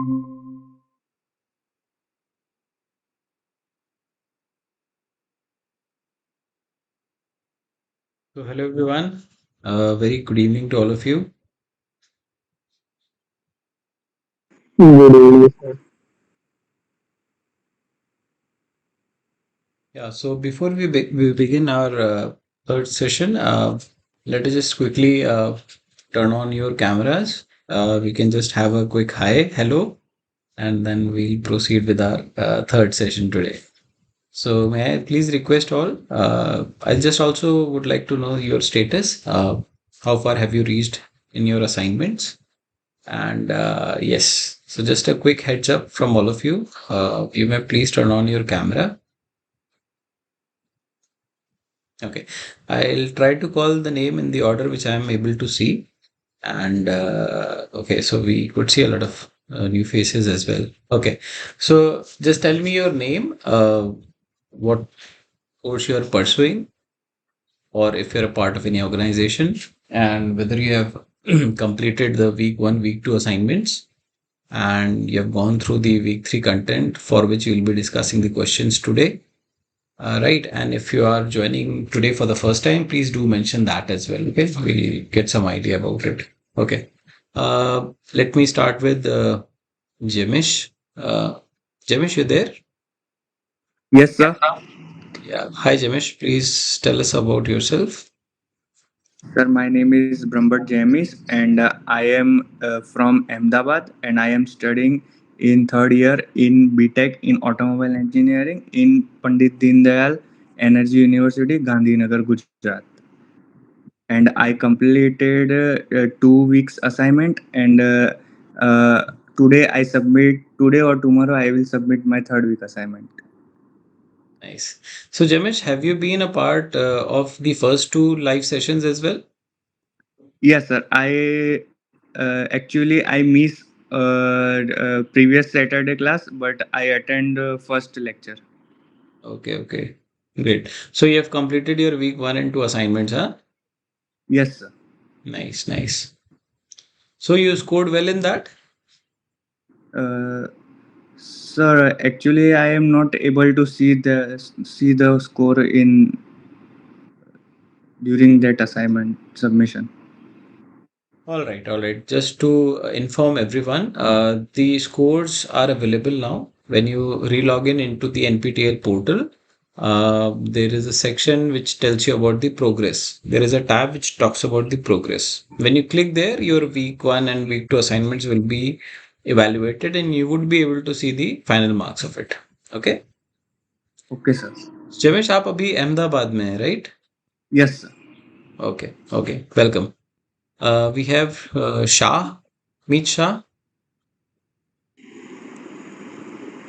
So, hello everyone. Very good evening to all of you. Good evening, sir. Yeah, so before we begin our third session, let us just quickly turn on your cameras. We can just have a quick hi, hello, and then we'll proceed with our third session today. So, may I please request all? I just also would like to know your status. How far have you reached in your assignments? And yes, so just a quick heads up from all of you. You may please turn on your camera. Okay. I'll try to call the name in the order which I am able to see. And okay, so we could see a lot of new faces as well. Okay. So just tell me your name, what course you are pursuing, or if you're a part of any organization, and whether you have completed the week one, week two assignments and you have gone through the week three content for which you will be discussing the questions today. Right. And if you are joining today for the first time, please do mention that as well. Okay. We'll get some idea about it. Okay. Let me start with Jemish. Jemish, you there? Yes, sir. Yeah. Hi, Jemish. Please tell us about yourself. Sir, my name is Brahmbhat Jamis, and I am from Ahmedabad, and I am studying in third year in BTech in Automobile Engineering in Pandit Dindayal Energy University, Gandhinagar, Gujarat. And I completed 2 weeks assignment, and today I submit today or tomorrow I will submit my third week assignment. Nice. So, Jemish, have you been a part of the first two live sessions as well? Yes, sir. I miss previous Saturday class, but I attend first lecture. Okay. Okay. Great. So, you have completed your week one and two assignments, huh? Yes, sir. Nice. Nice. So, you scored well in that? Uh, Sir, actually, I am not able to see the score in during that assignment submission. All right, all right. Just to inform everyone, the scores are available now. When you relog in into the NPTEL portal, there is a section which tells you about the progress. There is a tab which talks about the progress. When you click there, your week one and week two assignments will be evaluated and you would be able to see the final marks of it. Okay. Okay, sir. जमेश आप अभी अहमदाबाद में है right Yes, sir. Okay okay welcome we have Shah Meet Shah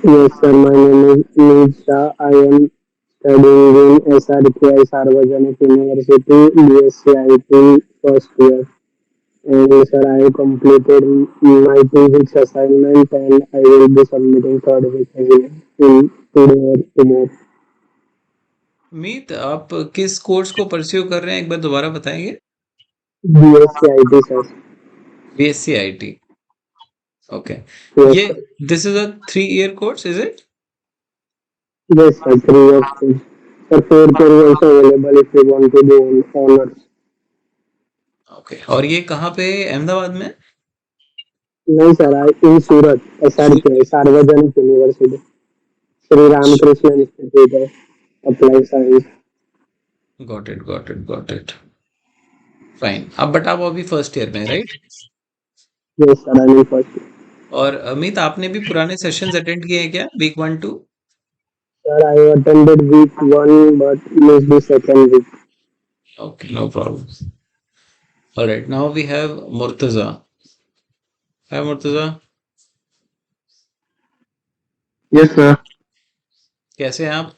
Yes, sir. My name is Nisha. I am studying in SRKI Sarvajanik University, BSc first year. And sir, I completed my 2 weeks assignment and I will be submitting third week again in today or tomorrow. मीत आप किस course को pursue कर रहे हैं एक बार दोबारा बताएंगे BSc sir. BSc IT okay Yes, ये sir. This is a 3 year course is it Yes, sir. 3 years. Sir, fourth year is also available if you want to do honors. Okay और ये कहाँ पे है? अहमदाबाद में No, sir. In Surat, SRKI Sarvajanik University. Sri Ramakrishna Institute of Applied Science. Got it got it got it fine अब but आप अभी first year में right Yes, sir, I'm in first year. और अमित आपने भी पुराने सेशंस अटेंड किए हैं क्या week one two Sir, I attended week one but missed the second week. Okay no problem alright now we have Murtaza hi Murtaza Yes, sir. कैसे हैं आप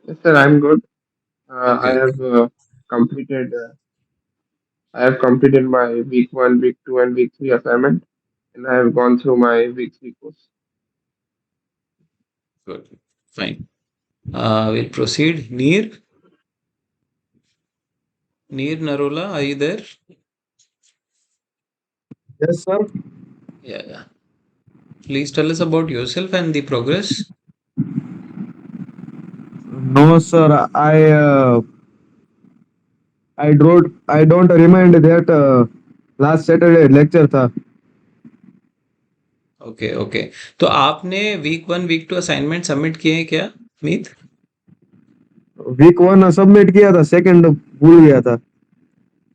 Yes, sir. I'm good. Uh, I okay have uh, completed. I have completed my week one, week two, and week three assignment, and I have gone through my week three course. Good fine we'll proceed Neer Narola, are you there? Yes, sir. Yeah, yeah. Please tell us about yourself and the progress. No, sir. I don't remind that last Saturday lecture था. Okay, okay. तो आपने week 1, week 2 assignment submit किए हैं क्या, मीत? Week 1 submit किया था, second भूल गया था.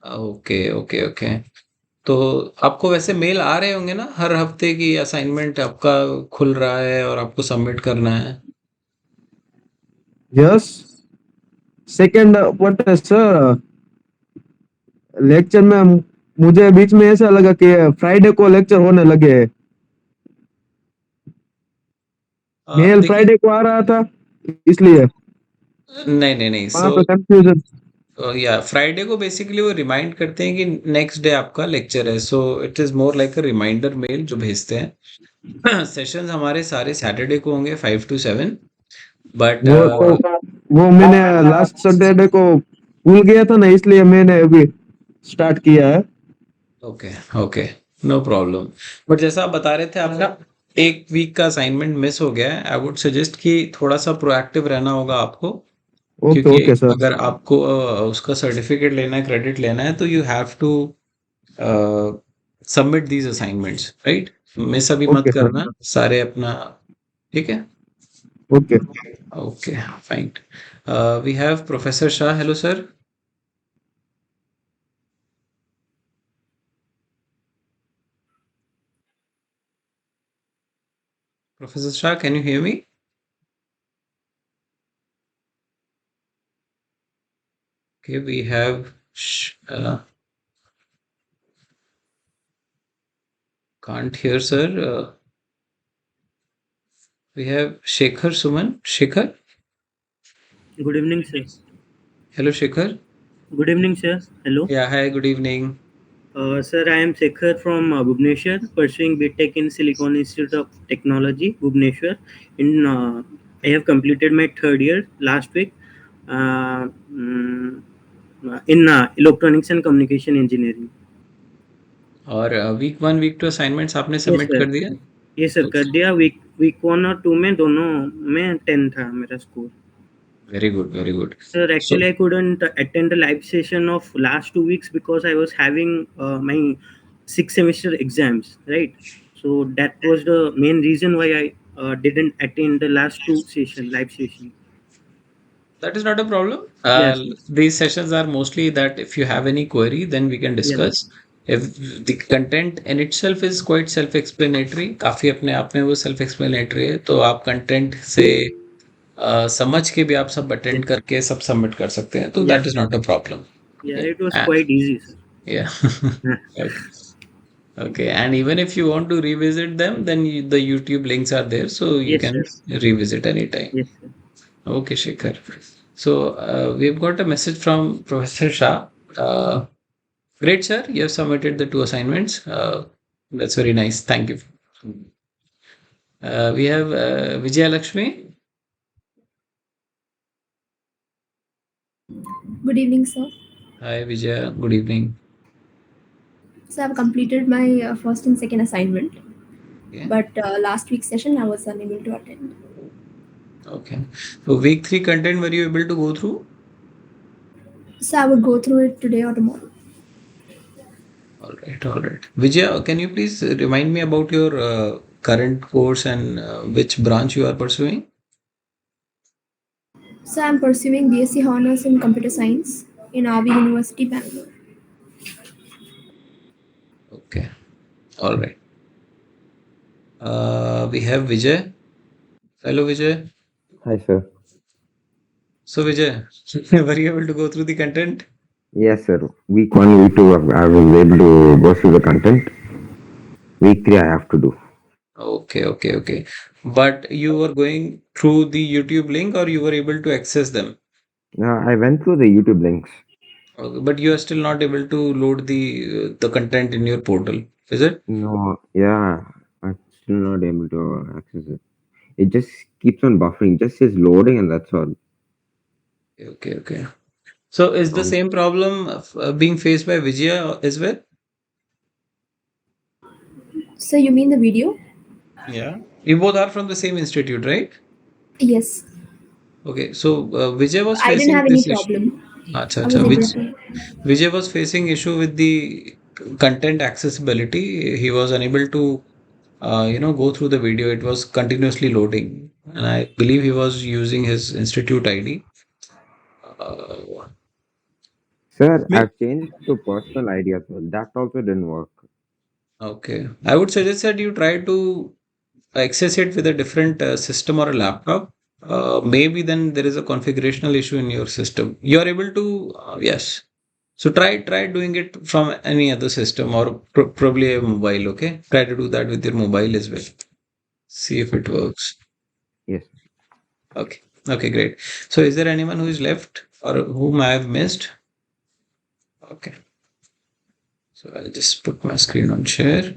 Okay, okay, okay. तो आपको वैसे मेल आ रहे होंगे ना हर हफ्ते की असाइनमेंट आपका खुल रहा है और आपको सबमिट करना है? Yes. Second but sir, lecture में मुझे बीच में ऐसा लगा कि फ्राइडे को लेक्चर होने लगे हैं. मेल देखिए, फ्राइडे को आ रहा था, इसलिए नहीं, नहीं, नहीं। वहां पे कंफ्यूजन. या फ्राइडे को बेसिकली वो रिमाइंड करते हैं कि नेक्स्ट डे आपका लेक्चर है, so it is more like a reminder mail जो भेजते हैं। सेशंस हमारे सारे सैटरडे को होंगे 5 टू 7, बट वो तो वो मैंने लास्ट सैटरडे को भूल गया था ना, इसलिए मैंने अभी स्टार्ट किया है. Okay, okay, no problem. But जैसा आप बता रहे थे आपका एक वीक का असाइनमेंट मिस हो गया है, आई वुड सजेस्ट कि थोड़ा सा प्रोएक्टिव रहना होगा आपको, ओके क्योंकि ओके सर. अगर आपको उसका सर्टिफिकेट लेना है, क्रेडिट लेना है, तो you have to submit these assignments, right? Miss अभी मत ओके सर. करना सारे अपना। ठीक है। Okay. Okay, fine. We have professor Shah. Hello sir. Professor Shah, can you hear me? Okay, we have can't hear sir. We have Shekhar Suman. Shekhar? Good evening, sir. Hello, Shekhar. Good evening, sir. Hello. Yeah, hi, good evening. Sir, I am Shekhar from Bhubaneswar, pursuing BTech in Silicon Institute of Technology, Bhubaneswar. I have completed my third year last week uh, mm, in Electronics and Communication Engineering. और week 1, week 2 assignments आपने Yes, submit sir. कर दिया? Yes, sir. कर दिया. Week 1 और 2 में दोनों में 10 था मेरा score. Very good, very good. Sir, so actually, I couldn't attend the live session of last 2 weeks because I was having my sixth semester exams, right? So that was the main reason why I didn't attend the last two live session. that is not a problem. Yes, These sessions are mostly that if you have any query, then we can yes, discuss. If the content in itself is quite self-explanatory, काफी अपने आप में वो self-explanatory है, तो आप content से समझ के भी आप सब yes, अटेंड करके सब सबमिट कर सकते हैं, तो yeah, that is not a problem. yeah. Okay. It was quite easy, sir. या। Okay, and even if you want to revisit them, then the YouTube links are there, so you Yes, can sir. revisit anytime. Yes, sir. Okay, Shekhar. So we've got a message from Professor Shah. Great, sir. You have submitted the two assignments. That's very nice. Thank you. We have Vijaya Lakshmi. Good evening, sir. Hi, Vijaya. Good evening. So I've completed my first and second assignment, Okay. but last week's session I was unable to attend. Okay. So week 3 content were you able to go through? So I would go through it today or tomorrow. All right, all right. Vijay, can you please remind me about your current course and which branch you are pursuing? So I'm pursuing BSc Honors in Computer Science in RV University, Bangalore. Okay, all right. We have Vijay. Hello, Vijay. Hi, sir. So, Vijay, were you able to go through the content? Yes, sir. Week one, week two, I was able to go through the content. Week three, I have to do. Okay, okay, okay. But you were going through the YouTube link or you were able to access them? I went through the YouTube links. Okay, but you are still not able to load the content in your portal, is it? No, yeah, I'm still not able to access it. It just keeps on buffering, just says loading, and that's all. Okay, okay. So is the Um, same problem being faced by Vijaya as well? So you mean the video? Yeah. You both are from the same institute, right? Yes. Okay. So Vijay was I didn't facing have any this issue. problem. Acha, I was acha. able Which to. Vijay was facing issue with the content accessibility. He was unable to, go through the video. It was continuously loading, and I believe he was using his institute ID. Uh, Sir, may- I've changed it to personal ideas, but that also didn't work. okay. I would suggest that you try to access it with a different system or a laptop. Maybe then there is a configurational issue in your system. You are able to, yes. So try doing it from any other system or probably a mobile. Okay, try to do that with your mobile as well. See if it works. Yes. Okay. Okay, great. So is there anyone who is left or whom I have missed? Okay. So I'll just put my screen on share.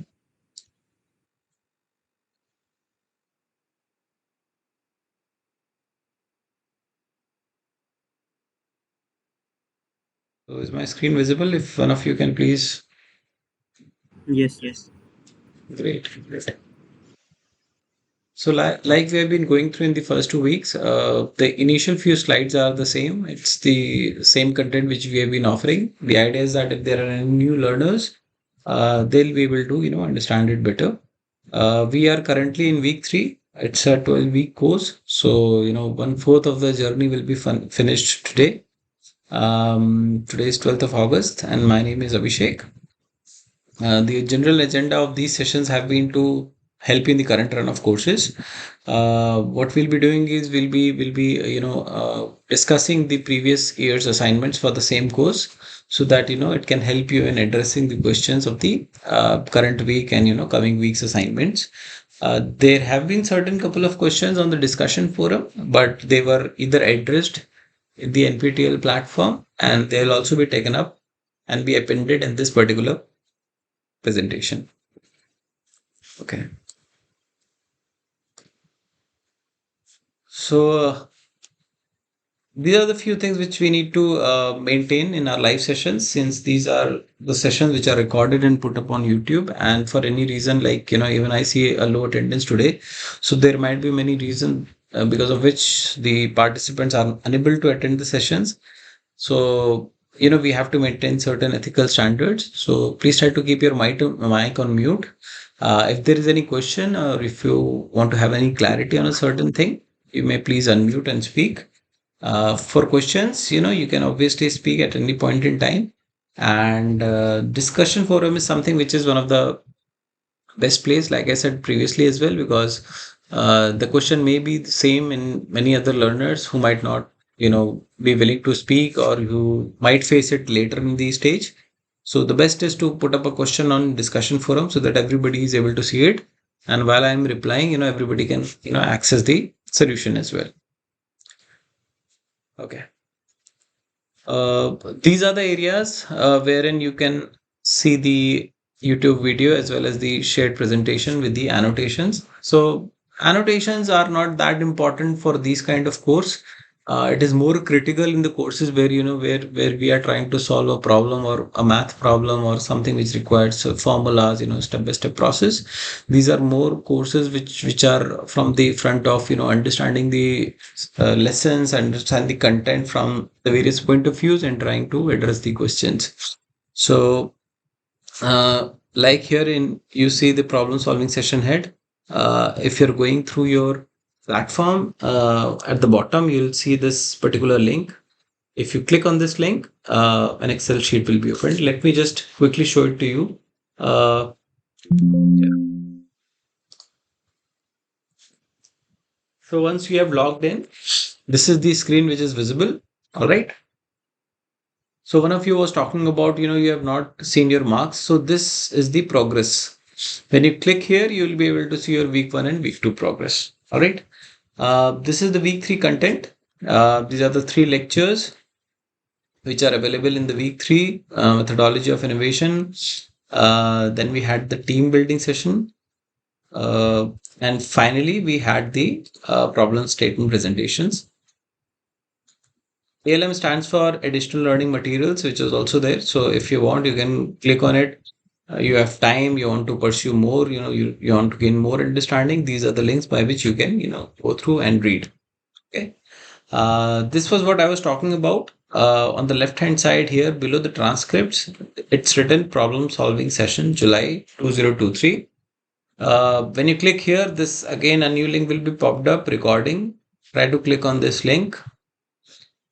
So is my screen visible? If one of you can please. Yes, yes. Great. Great. So, like we have been going through in the first 2 weeks, the initial few slides are the same. It's the same content which we have been offering. The idea is that if there are any new learners, they'll be able to, understand it better. We are currently in week 3. It's a 12-week course. So, 1/4 of the journey will be finished today. Today is 12th of August, and my name is Abhishek. The general agenda of these sessions have been to help in the current run of courses. What we'll be doing is we'll be discussing the previous year's assignments for the same course, so that it can help you in addressing the questions of the current week and coming week's assignments. There have been certain couple of questions on the discussion forum, but they were either addressed in the NPTEL platform, and they'll also be taken up and be appended in this particular presentation. Okay. So these are the few things which we need to maintain in our live sessions, since these are the sessions which are recorded and put up on YouTube. And for any reason, like, even I see a low attendance today. So there might be many reasons because of which the participants are unable to attend the sessions. So, we have to maintain certain ethical standards. So please try to keep your mic on mute. If there is any question or if you want to have any clarity on a certain thing, you may please unmute and speak. For questions, you can obviously speak at any point in time. And discussion forum is something which is one of the best place, like I said previously as well, because the question may be the same in many other learners who might not, be willing to speak, or who might face it later in the stage. So the best is to put up a question on discussion forum so that everybody is able to see it. And while I'm replying, everybody can, access the solution as well. Okay. These are the areas wherein you can see the YouTube video as well as the shared presentation with the annotations. So annotations are not that important for these kind of course. It is more critical in the courses where where we are trying to solve a problem or a math problem or something which requires formulas, step by step process. These are more courses which are from the front of understanding the lessons, understand the content from the various point of views, and trying to address the questions. So like here in you see the problem solving session head. If you're going through your platform, at the bottom you'll see this particular link. If you click on this link, an Excel sheet will be opened. Let me just quickly show it to you. Yeah. So once you have logged in, this is the screen which is visible. All right. So one of you was talking about, you have not seen your marks. So this is the progress. When you click here, you will be able to see your week 1 and week 2 progress. All right. This is the week 3 content. These are the 3 lectures which are available in the week 3, methodology of innovation. Then we had the team building session. And finally, we had the problem statement presentations. ALM stands for additional learning materials, which is also there. So if you want, you can click on it you have time, you want to pursue more, you want to gain more understanding, these are the links by which you can, go through and read. Okay. This was what I was talking about. On the left hand side here below the transcripts, it's written problem solving session July 2023. When you click here, this again a new link will be popped up, recording. Try to click on this link.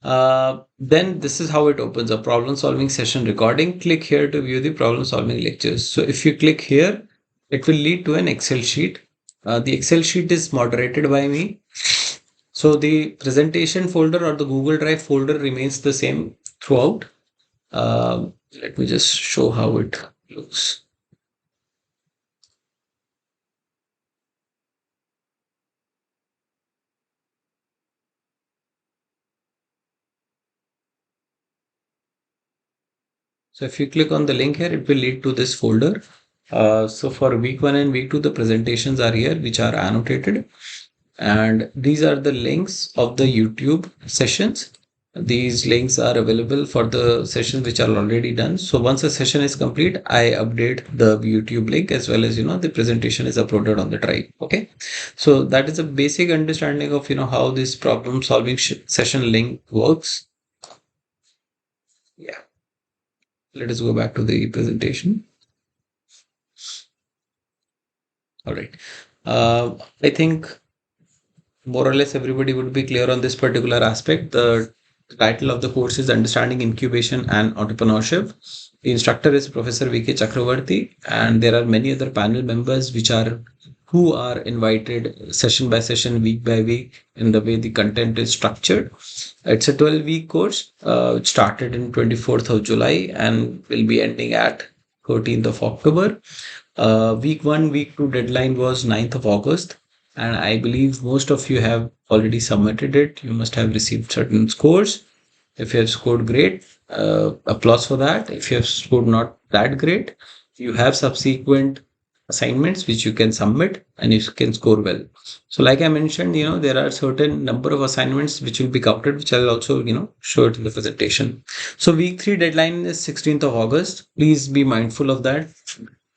Then this is how it opens a problem solving session recording. Click here to view the problem solving lectures. So if you click here, it will lead to an Excel sheet. The Excel sheet is moderated by me. So the presentation folder or the Google Drive folder remains the same throughout. Let me just show how it looks. So if you click on the link here, it will lead to this folder. So for week 1 and week 2, the presentations are here, which are annotated. And these are the links of the YouTube sessions. These links are available for the sessions which are already done. So once a session is complete, I update the YouTube link as well as, the presentation is uploaded on the drive. Okay. So that is a basic understanding of, how this problem solving session link works. Yeah. Let us go back to the presentation. All right. I think more or less everybody would be clear on this particular aspect. The title of the course is Understanding Incubation and Entrepreneurship. The instructor is Professor V.K. Chakravarti, and there are many other panel members who are invited session by session, week by week, in the way the content is structured. It's a 12-week course. It started in 24th of July and will be ending at 13th of October. Week 1, week 2 deadline was 9th of August. And I believe most of you have already submitted it. You must have received certain scores. If you have scored great, applause for that. If you have scored not that great, you have subsequent assignments which you can submit and you can score well. So like I mentioned, there are certain number of assignments which will be counted, which I'll also, show it in the presentation. So week 3 deadline is 16th of August. Please be mindful of that.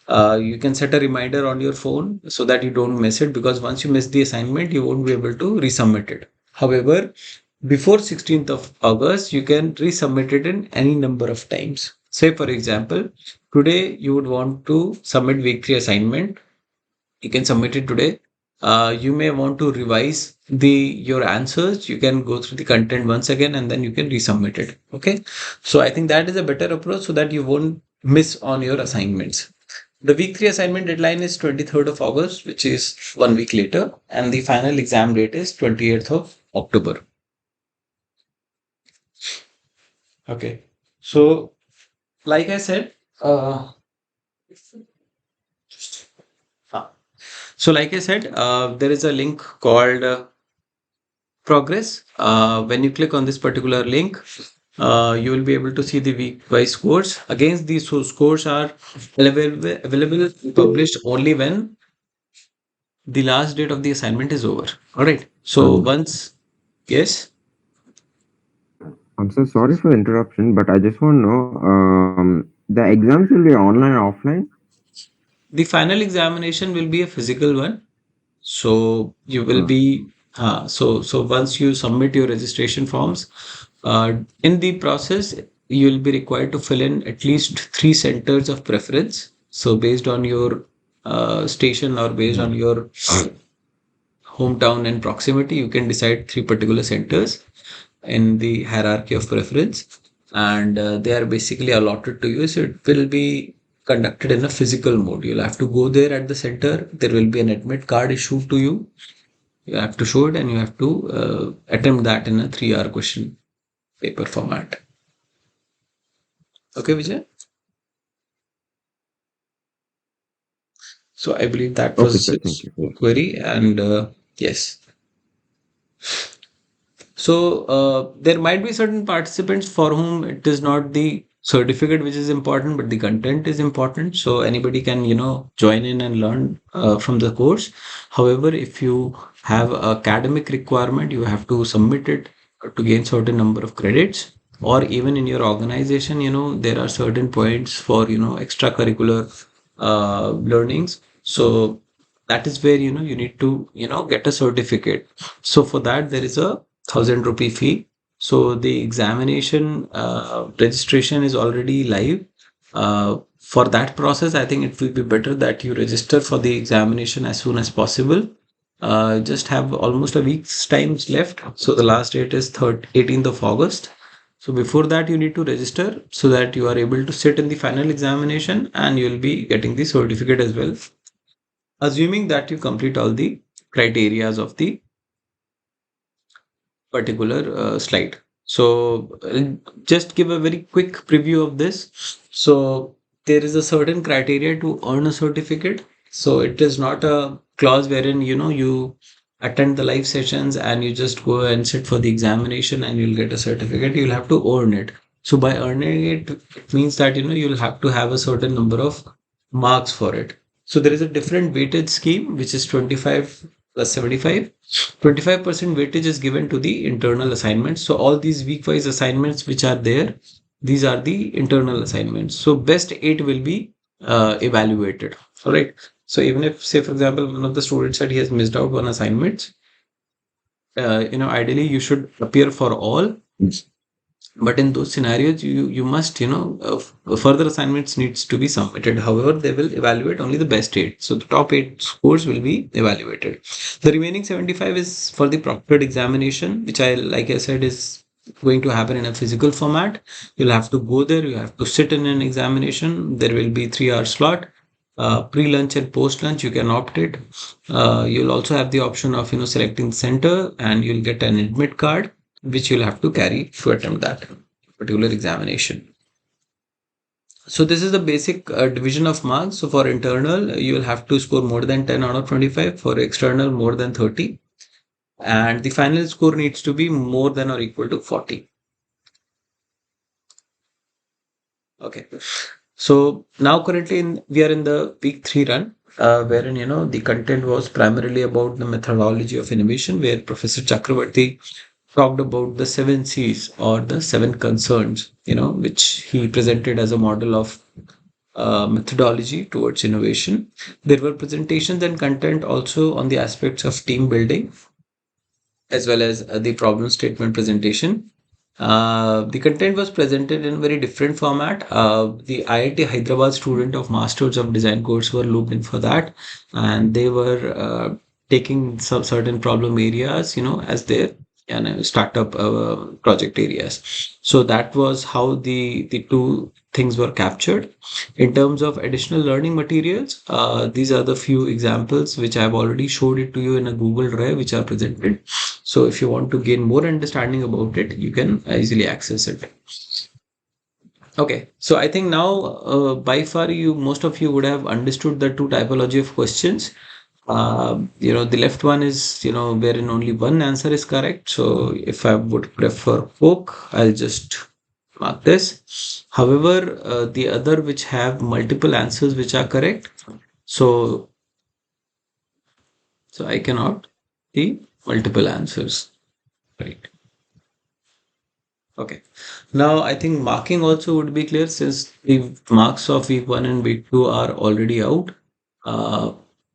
You can set a reminder on your phone so that you don't miss it, because once you miss the assignment, you won't be able to resubmit it. However, before 16th of August, you can resubmit it in any number of times. Say, for example, today you would want to submit week 3 assignment. You can submit it today. You may want to revise your answers. You can go through the content once again and then you can resubmit it. Okay. So I think that is a better approach so that you won't miss on your assignments. The week 3 assignment deadline is 23rd of August, which is 1 week later, and the final exam date is 28th of October. Okay. So, like I said, there is a link called Progress. When you click on this particular link, you will be able to see the week-wise scores. Again, these scores are available published only when the last date of the assignment is over. All right. So yes. I'm so sorry for the interruption, but I just want to know the exams will be online or offline? The final examination will be a physical one. So you will be so once you submit your registration forms, in the process you will be required to fill in at least 3 centers of preference. So based on your station or based on your hometown and proximity, you can decide 3 particular centers in the hierarchy of preference, and they are basically allotted to you. So it will be conducted in a physical mode. You'll have to go there at the center. There will be an admit card issued to you. You have to show it and you have to attempt that in a 3-hour question paper format. Okay, Vijay? So I believe that Okay, was sir. Thank you. your query, and yes. So there might be certain participants for whom it is not the certificate which is important, but the content is important. So anybody can, join in and learn from the course. However, if you have academic requirement, you have to submit it to gain certain number of credits. Or even in your organization, there are certain points for, extracurricular learnings. So that is where you need to get a certificate. So for that there is a 1,000 rupee fee. So the examination registration is already live. For that process, I think it will be better that you register for the examination as soon as possible. Just have almost a week's times left. So the last date is 18th of August. So before that, you need to register so that you are able to sit in the final examination and you'll be getting the certificate as well, assuming that you complete all the criterias of the particular slide. So I'll just give a very quick preview of this. So there is a certain criteria to earn a certificate. So it is not a clause wherein you attend the live sessions and you just go and sit for the examination and you'll get a certificate. You'll have to earn it. So by earning it, it means that you'll have to have a certain number of marks for it. So there is a different weightage scheme which is 25 plus 75. 25% weightage is given to the internal assignments. So all these week-wise assignments which are there, these are the internal assignments. So best 8 will be evaluated. All right. So even if, say, for example, one of the students said he has missed out on assignments, ideally you should appear for all. But in those scenarios, you must further assignments needs to be submitted. However, they will evaluate only the best 8. So the top 8 scores will be evaluated. The remaining 75 is for the proctored examination, which like I said, is going to happen in a physical format. You'll have to go there, you have to sit in an examination. There will be 3-hour slot. Pre-lunch and post-lunch, you can opt it. You'll also have the option of selecting center, and you'll get an admit card which you'll have to carry to attempt that particular examination. So this is the basic division of marks. So for internal, you will have to score more than 10 out of 25. For external, more than 30. And the final score needs to be more than or equal to 40. Okay. So now currently we are in the week 3 run, wherein the content was primarily about the methodology of innovation, where Professor Chakravarti talked about the 7 C's or the 7 concerns, which he presented as a model of methodology towards innovation. There were presentations and content also on the aspects of team building, as well as the problem statement presentation. The content was presented in a very different format. The IIT Hyderabad student of Masters of Design course were looped in for that, and they were taking some certain problem areas, as their startup project areas. So that was how the two things were captured. In terms of additional learning materials, these are the few examples which I have already showed it to you in a Google Drive, which are presented. So if you want to gain more understanding about it, you can easily access it. Okay, so I think now by far most of you would have understood the two typology of questions. The left one is wherein only one answer is correct. So if I would prefer Coke, I'll just mark this. However, the other which have multiple answers which are correct. So I can opt the multiple answers. Right. Okay. Now I think marking also would be clear since the marks of week 1 and week 2 are already out. Uh,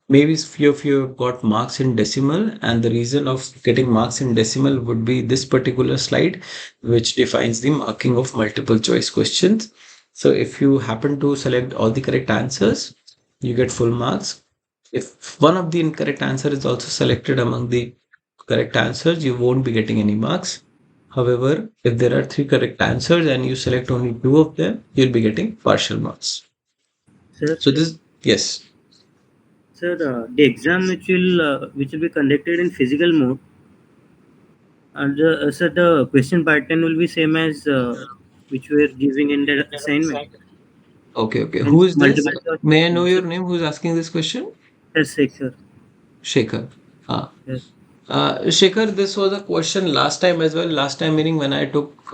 Maybe few of you have got marks in decimal, and the reason of getting marks in decimal would be this particular slide, which defines the marking of multiple choice questions. So if you happen to select all the correct answers, you get full marks. If one of the incorrect answer is also selected among the correct answers, you won't be getting any marks. However, if there are 3 correct answers and you select only 2 of them, you'll be getting partial marks. Sir, So this, yes. sir, the exam which will be conducted in physical mode, sir, the question pattern will be same as which we are giving in the assignment. Okay, okay. Who Means is this? multiple choice May I know questions. your name? Who's asking this question? Yes, Shekhar. Shekhar. Ah. Yes. Shekhar, this was a question last time as well. Last time meaning when I took,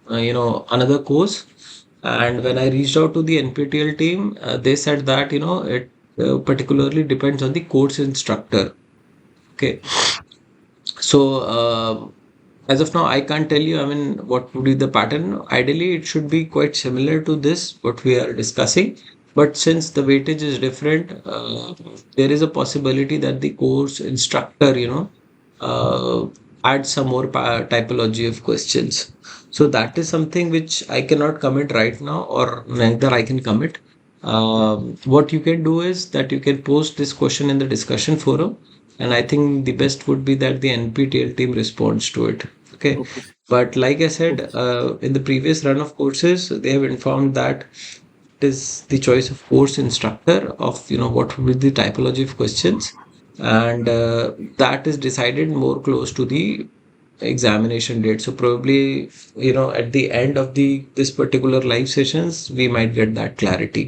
another course, and when I reached out to the NPTEL team, they said that it particularly depends on the course instructor. Okay. So as of now, I can't tell you. I mean, what would be the pattern? Ideally, it should be quite similar to this what we are discussing. But since the weightage is different, there is a possibility that the course instructor, uh, adds some more typology of questions. So that is something which I cannot commit right now, or neither I can commit. What you can do is that you can post this question in the discussion forum, and I think the best would be that the NPTEL team responds to it. Okay. Okay, sir. But like I Okay, said, sir. in the previous run of courses, they have informed that it is the choice of course instructor of what will be the typology of questions, and that is decided more close to the examination date. So probably at the end of the this particular live sessions we might get that clarity.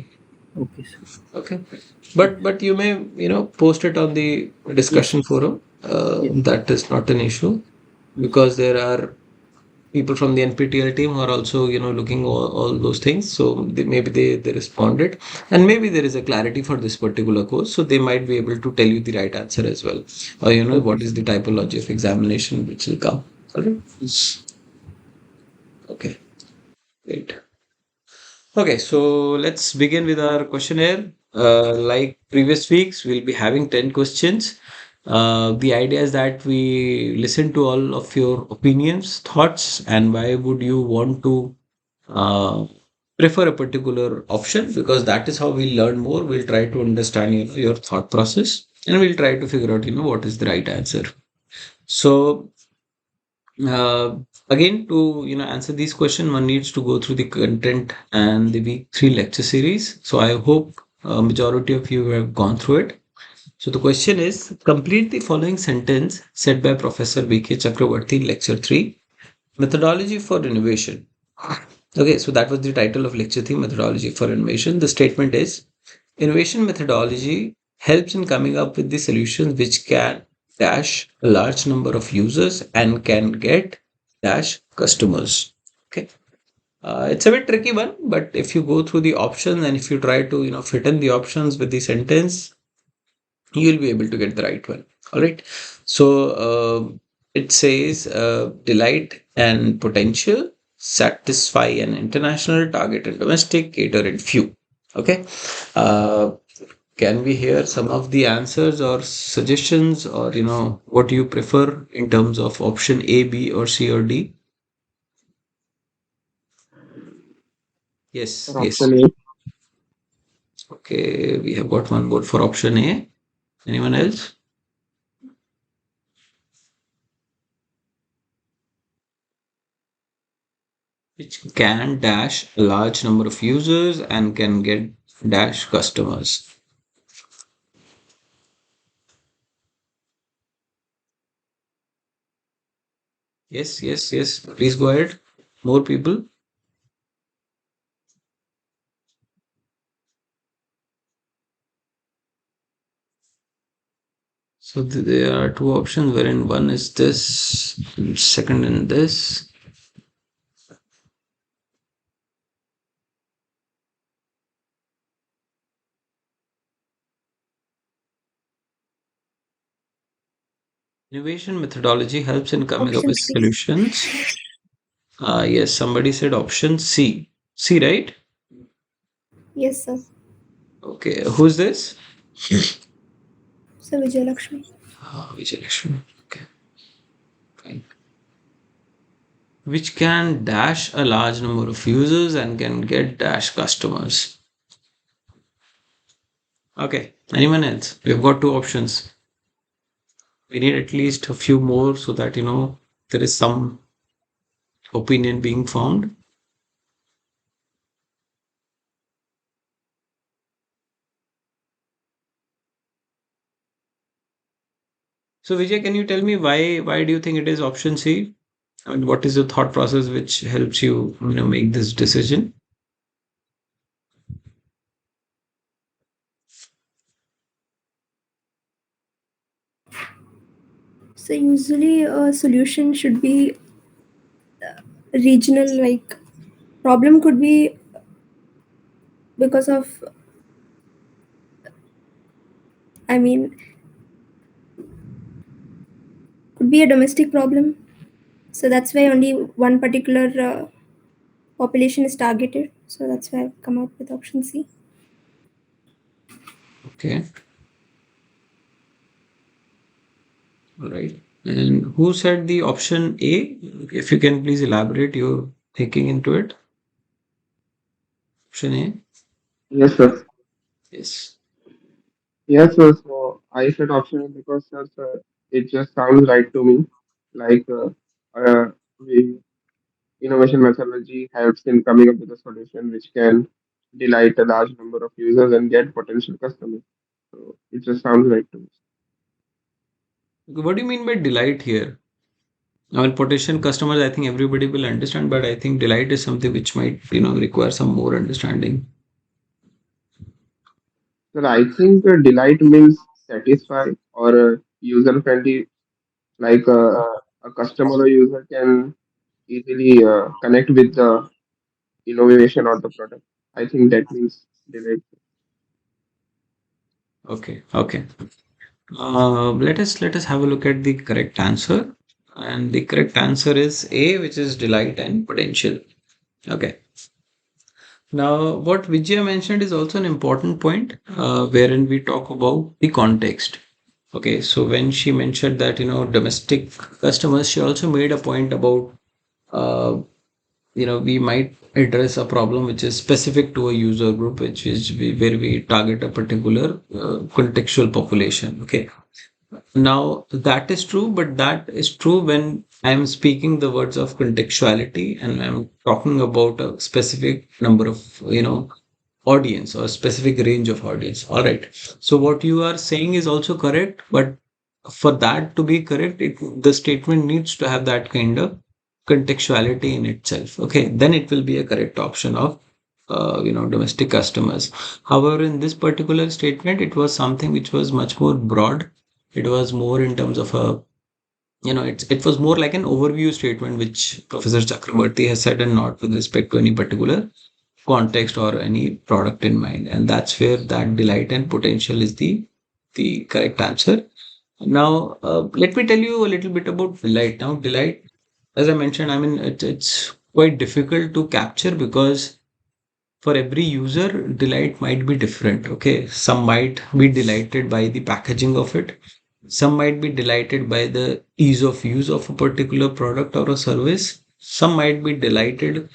Okay, sir. Okay. Okay. But you may post it on the Yes, discussion yes. forum. Yes. That is not an issue, Mm. because there are people from the NPTEL team who are also looking all those things. So maybe they responded, and maybe there is a clarity for this particular course, so they might be able to tell you the right answer as well, or Okay, what sir. is the typology of examination which will come. All right. Okay, great. Okay, so let's begin with our questionnaire. Like previous weeks, we'll be having 10 questions. The idea is that we listen to all of your opinions, thoughts, and why would you want to uh, prefer a particular option, because that is how we learn more. We'll try to understand your thought process, and we'll try to figure out what is the right answer. So uh, again, to answer these questions, one needs to go through the content and the week 3 lecture series. So I hope a majority of you have gone through it. So the question is, complete the following sentence said by Professor V.K. Chakravarti in lecture 3, methodology for innovation. Okay, so that was the title of lecture 3, methodology for innovation. The statement is, innovation methodology helps in coming up with the solutions which can dash a large number of users and can get dash customers. Okay. It's a bit tricky one, but if you go through the options and if you try to fit in the options with the sentence, you'll be able to get the right one. All right. So it says delight and potential, satisfy an international, target and domestic, cater and few. Okay. uh, can we hear some of the answers or suggestions, or what do you prefer in terms of option A, B, or C, or D? Yes, yes. Option A. Okay, we have got one vote for option A. Anyone else? Which can dash a large number of users and can get dash customers. Yes, yes, yes. Please go ahead. More people. So there are two options, wherein one is this, second in this. Innovation methodology helps in coming up Option with C. solutions. Yes, somebody said option C. C, right? Yes, sir. Okay, who's this? So Vijay Lakshmi. Vijay Lakshmi. Okay, fine. Which can dash a large number of users and can get dash customers. Okay, anyone else? We've got two options. We need at least a few more so that there is some opinion being formed. So Vijay, can you tell me why do you think it is option C? I mean, what is the thought process which helps you make this decision? So usually a solution should be regional, like problem could be because of, I mean, could be a domestic problem. So that's why only one particular population is targeted. So that's why I've come out with option C. Okay. All right. And who said the option A? If you can please elaborate your thinking into it. Option A. Yes, sir. Yes. Yes, sir. So I said option A because sir, it just sounds right to me. Like we innovation methodology helps in coming up with a solution which can delight a large number of users and get potential customers. So it just sounds right to me. What do you mean by delight here? I mean, potential customers, I think everybody will understand, but I think delight is something which might, require some more understanding. So I think delight means satisfy or user friendly. Like a customer or user can easily connect with the innovation or the product. I think that means delight. Okay. Okay. Let us have a look at the correct answer, and the correct answer is A, which is delight and potential. Okay. Now, what Vijaya mentioned is also an important point, wherein we talk about the context. Okay, so when she mentioned that domestic customers, she also made a point about uh, we might address a problem which is specific to a user group, which is where we target a particular contextual population. Okay, now that is true, but that is true when I'm speaking the words of contextuality and I'm talking about a specific number of audience or specific range of audience. All right. So what you are saying is also correct, but for that to be correct, the statement needs to have that kind of contextuality in itself. Okay, then it will be a correct option of domestic customers. However, in this particular statement, it was something which was much more broad. It was more in terms of a it was more like an overview statement which Professor Chakraborty has said, and not with respect to any particular context or any product in mind. And that's where that delight and potential is the correct answer. Now, let me tell you a little bit about delight. Now, delight, as I mentioned, I mean, it's quite difficult to capture because for every user, delight might be different. Okay, some might be delighted by the packaging of it, some might be delighted by the ease of use of a particular product or a service, some might be delighted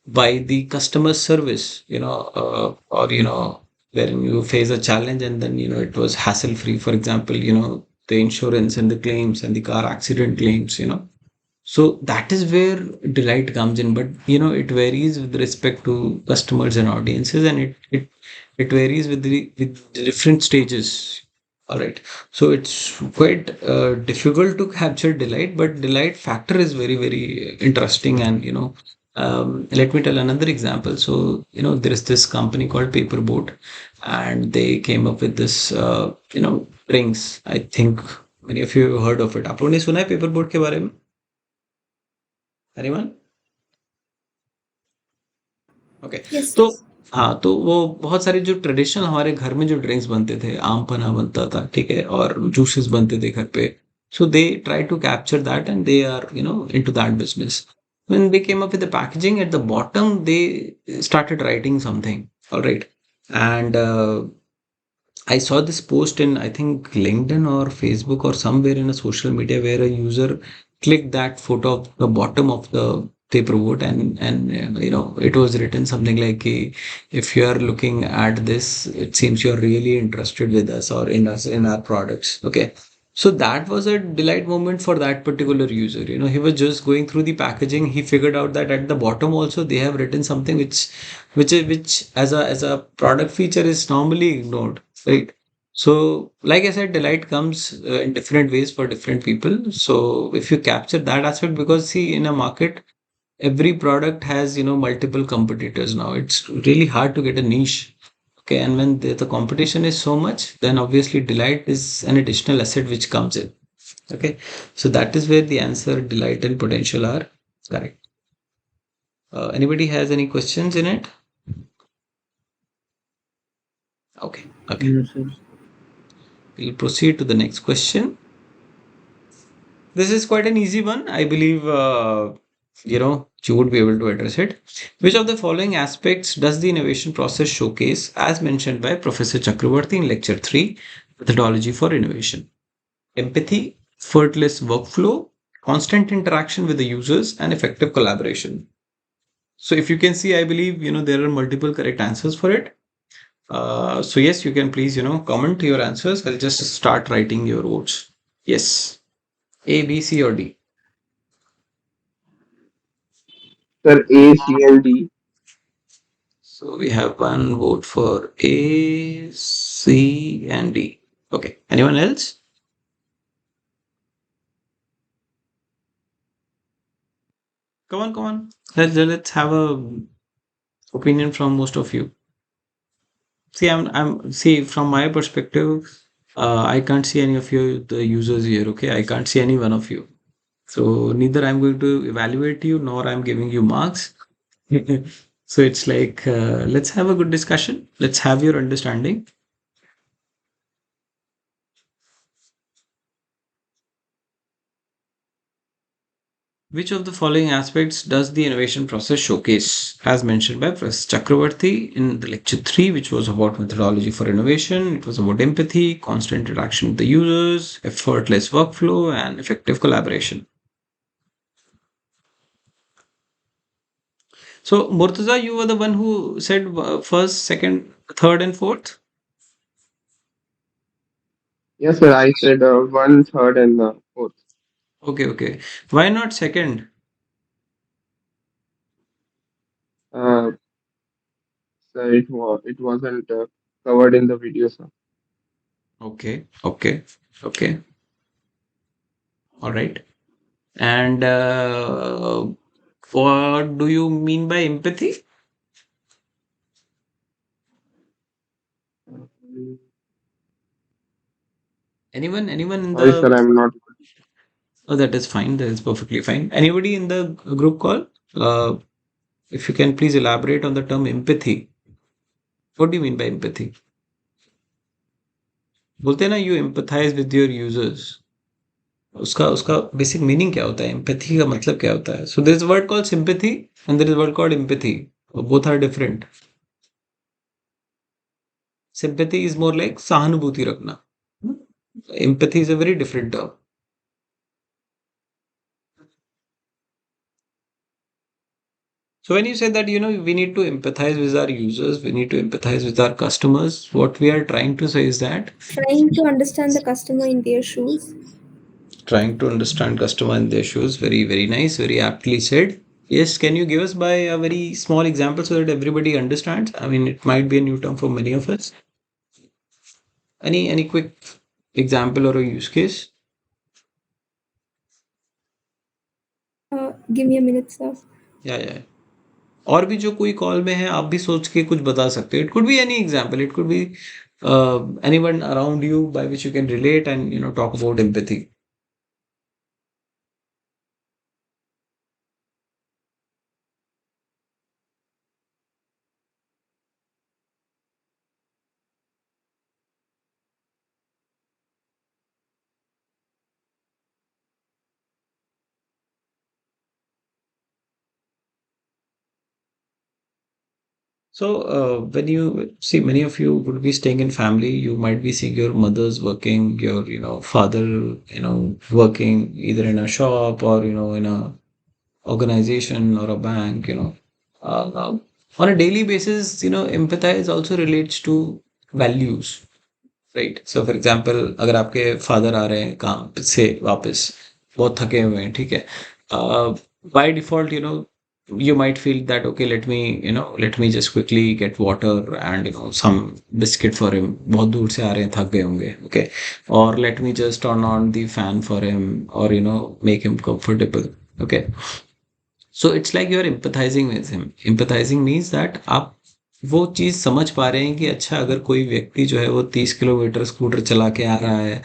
by the customer service, or wherein you face a challenge and then it was hassle free. For example, the insurance and the claims and the car accident claims, so that is where delight comes in, but it varies with respect to customers and audiences, and it varies with the different stages. All right, so it's quite difficult to capture delight, but delight factor is very very interesting, and let me tell another example. So there is this company called Paperboat, and they came up with this drinks. I think many of you have heard of it. आप लोगों ने सुना है paper के बारे में? Anyone? Okay. Yes. तो हाँ, तो वो बहुत सारे जो ट्रेडिशनल हमारे घर में जो ड्रिंक्स बनते थे, आम पन्ना बनता था, ठीक है? और जूसेस बनते थे घर पे। So they try to capture that and they are, into that business. When they came up with the packaging at the bottom, they started writing something. All right. And I saw this post in, I think, LinkedIn or Facebook or somewhere in a social media where a user clicked that photo of the bottom of the paperboard, and it was written something like, if you are looking at this, it seems you're really interested with us or in us, in our products. Okay. So that was a delight moment for that particular user. He was just going through the packaging. He figured out that at the bottom also they have written something which as a product feature is normally ignored, right? So, like I said, delight comes in different ways for different people. So, if you capture that aspect, because see, in a market, every product has multiple competitors now. It's really hard to get a niche. Okay, and when the competition is so much, then obviously delight is an additional asset which comes in. Okay, so that is where the answer delight and potential are correct. Anybody has any questions in it? Okay, okay. No, sir. We'll proceed to the next question. This is quite an easy one. I believe, you would be able to address it. Which of the following aspects does the innovation process showcase, as mentioned by Professor Chakravarti in Lecture 3, Methodology for Innovation? Empathy, effortless workflow, constant interaction with the users, and effective collaboration. So if you can see, I believe, there are multiple correct answers for it. So yes, you can please, comment your answers. I'll just start writing your votes. Yes. A, B, C, or D. Sir, A, C, and D. So we have one vote for A, C, and D. Okay. Anyone else? Come on, come on. Let's have a opinion from most of you. See, see from my perspective, I can't see any of you, the users here. Okay, I can't see any one of you. So neither I'm going to evaluate you nor I'm giving you marks. So it's like let's have a good discussion. Let's have your understanding. Which of the following aspects does the innovation process showcase? As mentioned by Professor Chakravarti in the lecture 3, which was about methodology for innovation, it was about empathy, constant interaction with the users, effortless workflow, and effective collaboration. So, Murtaza, you were the one who said first, second, third, and fourth? Yes, sir. I said one, third, and fourth. Okay, okay. Why not second? Uh, Sir, it wasn't covered in the video, sir. Okay, okay, okay. All right. And what do you mean by empathy? Anyone in Sorry, sir. the I'm not. oh, that is fine. That is perfectly fine. Anybody in the group call? If you can please elaborate on the term empathy. What do you mean by empathy? बोलते हैं ना you empathize with your users. उसका उसका basic meaning क्या होता है? Empathy का मतलब क्या होता है? So there is a word called sympathy and there is a word called empathy. Both are different. Sympathy is more like सहानुभूति रखना. Empathy is a very different term. So when you say that, we need to empathize with our users, we need to empathize with our customers, what we are trying to say is that Trying to understand the customer in their shoes. trying to understand customer and their shoes. Very, very nice, very aptly said. Yes, can you give us by a very small example so that everybody understands? I mean, it might be a new term for many of us. Any quick example or a use case? Give me a minute, sir. Yeah. और भी जो कोई call में है आप भी सोच के कुछ बता सकते हो. It could be any example. It could be anyone around you by which you can relate and talk about empathy. So, when you see many of you would be staying in family, you might be seeing your mother's working, your, father, working either in a shop or, in a organization or a bank, on a daily basis, empathize also relates to values, right. So for example अगर आपके father आ रहे हैं काम से वापस बहुत थके हुए हैं, ठीक है, by default you might feel that okay, let me just quickly get water and some biscuit for him, बहुत दूर से आ रहे हैं थक गए होंगे, okay, or let me just turn on the fan for him or make him comfortable, okay. So it's like you are empathizing with him. Empathizing means that आप वो चीज़ समझ पा रहे हैं कि अच्छा अगर कोई व्यक्ति जो है वो 30 किलोमीटर स्कूटर चला के आ रहा है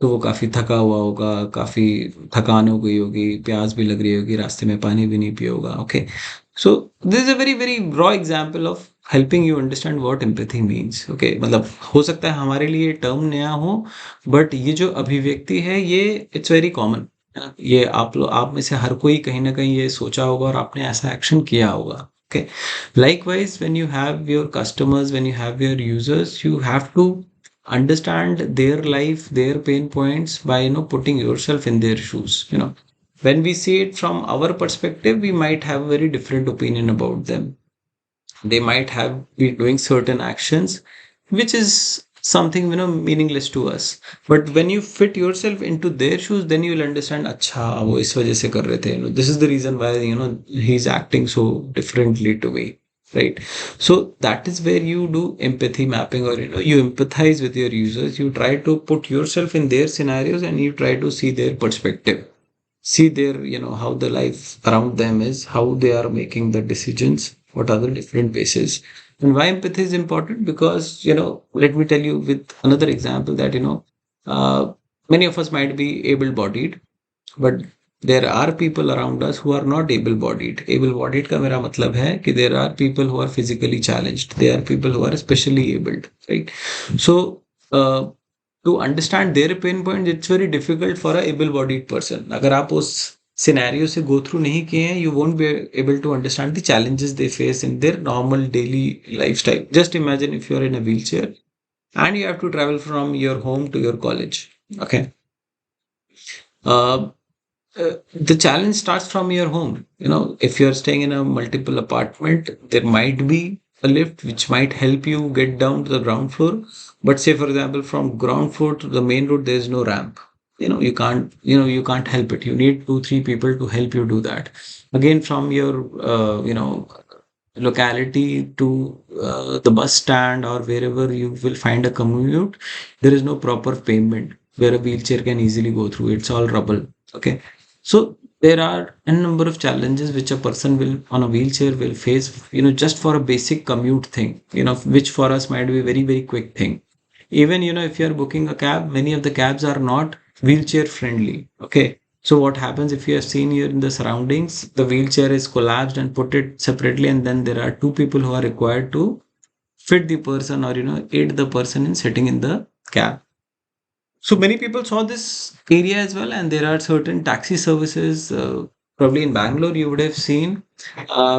तो वो काफ़ी थका हुआ होगा, काफ़ी थकान हो गई होगी, प्यास भी लग रही होगी, रास्ते में पानी भी नहीं पिया होगा, okay. So this is a very very raw example of helping you understand what empathy means, okay. मतलब हो सकता है हमारे लिए टर्म नया हो बट ये जो अभिव्यक्ति है ये इट्स वेरी कॉमन. है ना? ये आप में से हर कोई कहीं न कहीं ये सोचा होगा और आपने ऐसा एक्शन किया होगा, okay? Likewise, when you have your customers, when you have your users, you have to understand their life, their pain points by, putting yourself in their shoes, When we see it from our perspective, we might have a very different opinion about them. They might have been doing certain actions which is something meaningless to us, but when you fit yourself into their shoes, then you will understand, अच्छा वो इस वजह से कर रहे थे, this is the reason why he's acting so differently to me, right? So that is where you do empathy mapping, or you empathize with your users. You try to put yourself in their scenarios and you try to see their perspective, see their how the life around them is, how they are making the decisions, what are the different bases. And why empathy is important? Because let me tell you with another example that uh, many of us might be able bodied, but there are people around us who are not able bodied. Able bodied का मेरा मतलब है कि there are people who are physically challenged, there are people who are specially abled, right? So uh, to understand their pain points, it's very difficult for a able bodied person. अगर आप उस scenario से go through नहीं किए हैं, you won't be able to understand the challenges they face in their normal daily lifestyle. Just imagine if you are in a wheelchair and you have to travel from your home to your college, okay? uh, the challenge starts from your home. If you're staying in a multiple apartment, there might be a lift which might help you get down to the ground floor. But say, for example, from ground floor to the main road, there's no ramp. You can't help it. You need two, three people to help you do that. Again, from your, locality to the bus stand or wherever you will find a commute, there is no proper pavement where a wheelchair can easily go through. It's all rubble. Okay. So there are a number of challenges which a person will on a wheelchair will face, just for a basic commute thing, which for us might be a very, very quick thing. Even, if you're booking a cab, many of the cabs are not wheelchair friendly. Okay. So what happens if you have seen here in the surroundings, the wheelchair is collapsed and put it separately, and then there are two people who are required to fit the person or aid the person in sitting in the cab. So many people saw this area as well, and there are certain taxi services. Probably in Bangalore, you would have seen,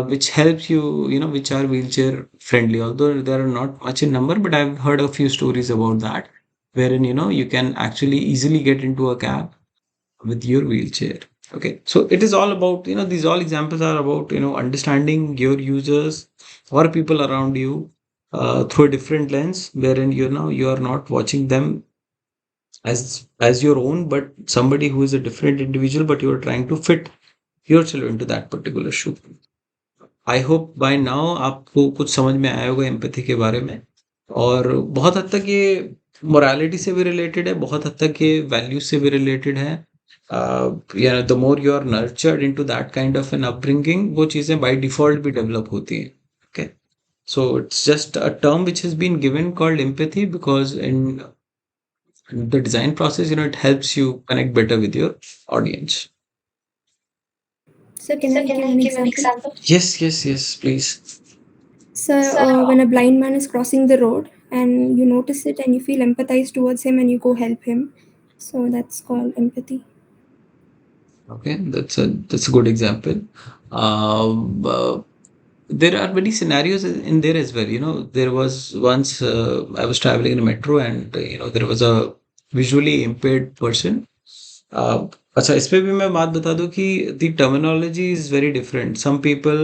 which helps you, which are wheelchair friendly. Although there are not much in number, but I've heard a few stories about that, wherein you can actually easily get into a cab with your wheelchair. Okay, so it is all about these all examples are about understanding your users or people around you through a different lens, wherein you are not watching them as your own, but somebody who is a different individual, but you are trying to fit yourself into that particular shoe. I hope by now आपको कुछ समझ में आया होगा empathy के बारे में, और बहुत हद तक ये मोरालिटी से भी रिलेटेड है, बहुत हद तक ये वैल्यूज से भी रिलेटेड है। The more you are nurtured into that kind of an upbringing, वो चीज़ें बाय डिफ़ॉल्ट भी डेवलप होती हैं। Okay, so it's just a term which has been given called empathy because in the design process, it helps you connect better with your audience. So, can I give an example? Yes, yes, yes, please. So, when a blind man is crossing the road and you notice it and you feel empathized towards him and you go help him, so that's called empathy. Okay, that's a good example. Uh, there are many scenarios in there as well. There was once I was traveling in a metro, and there was a visually impaired person. अच्छा, इस पे भी मैं बात बता दूं कि the terminology is very different. Some people,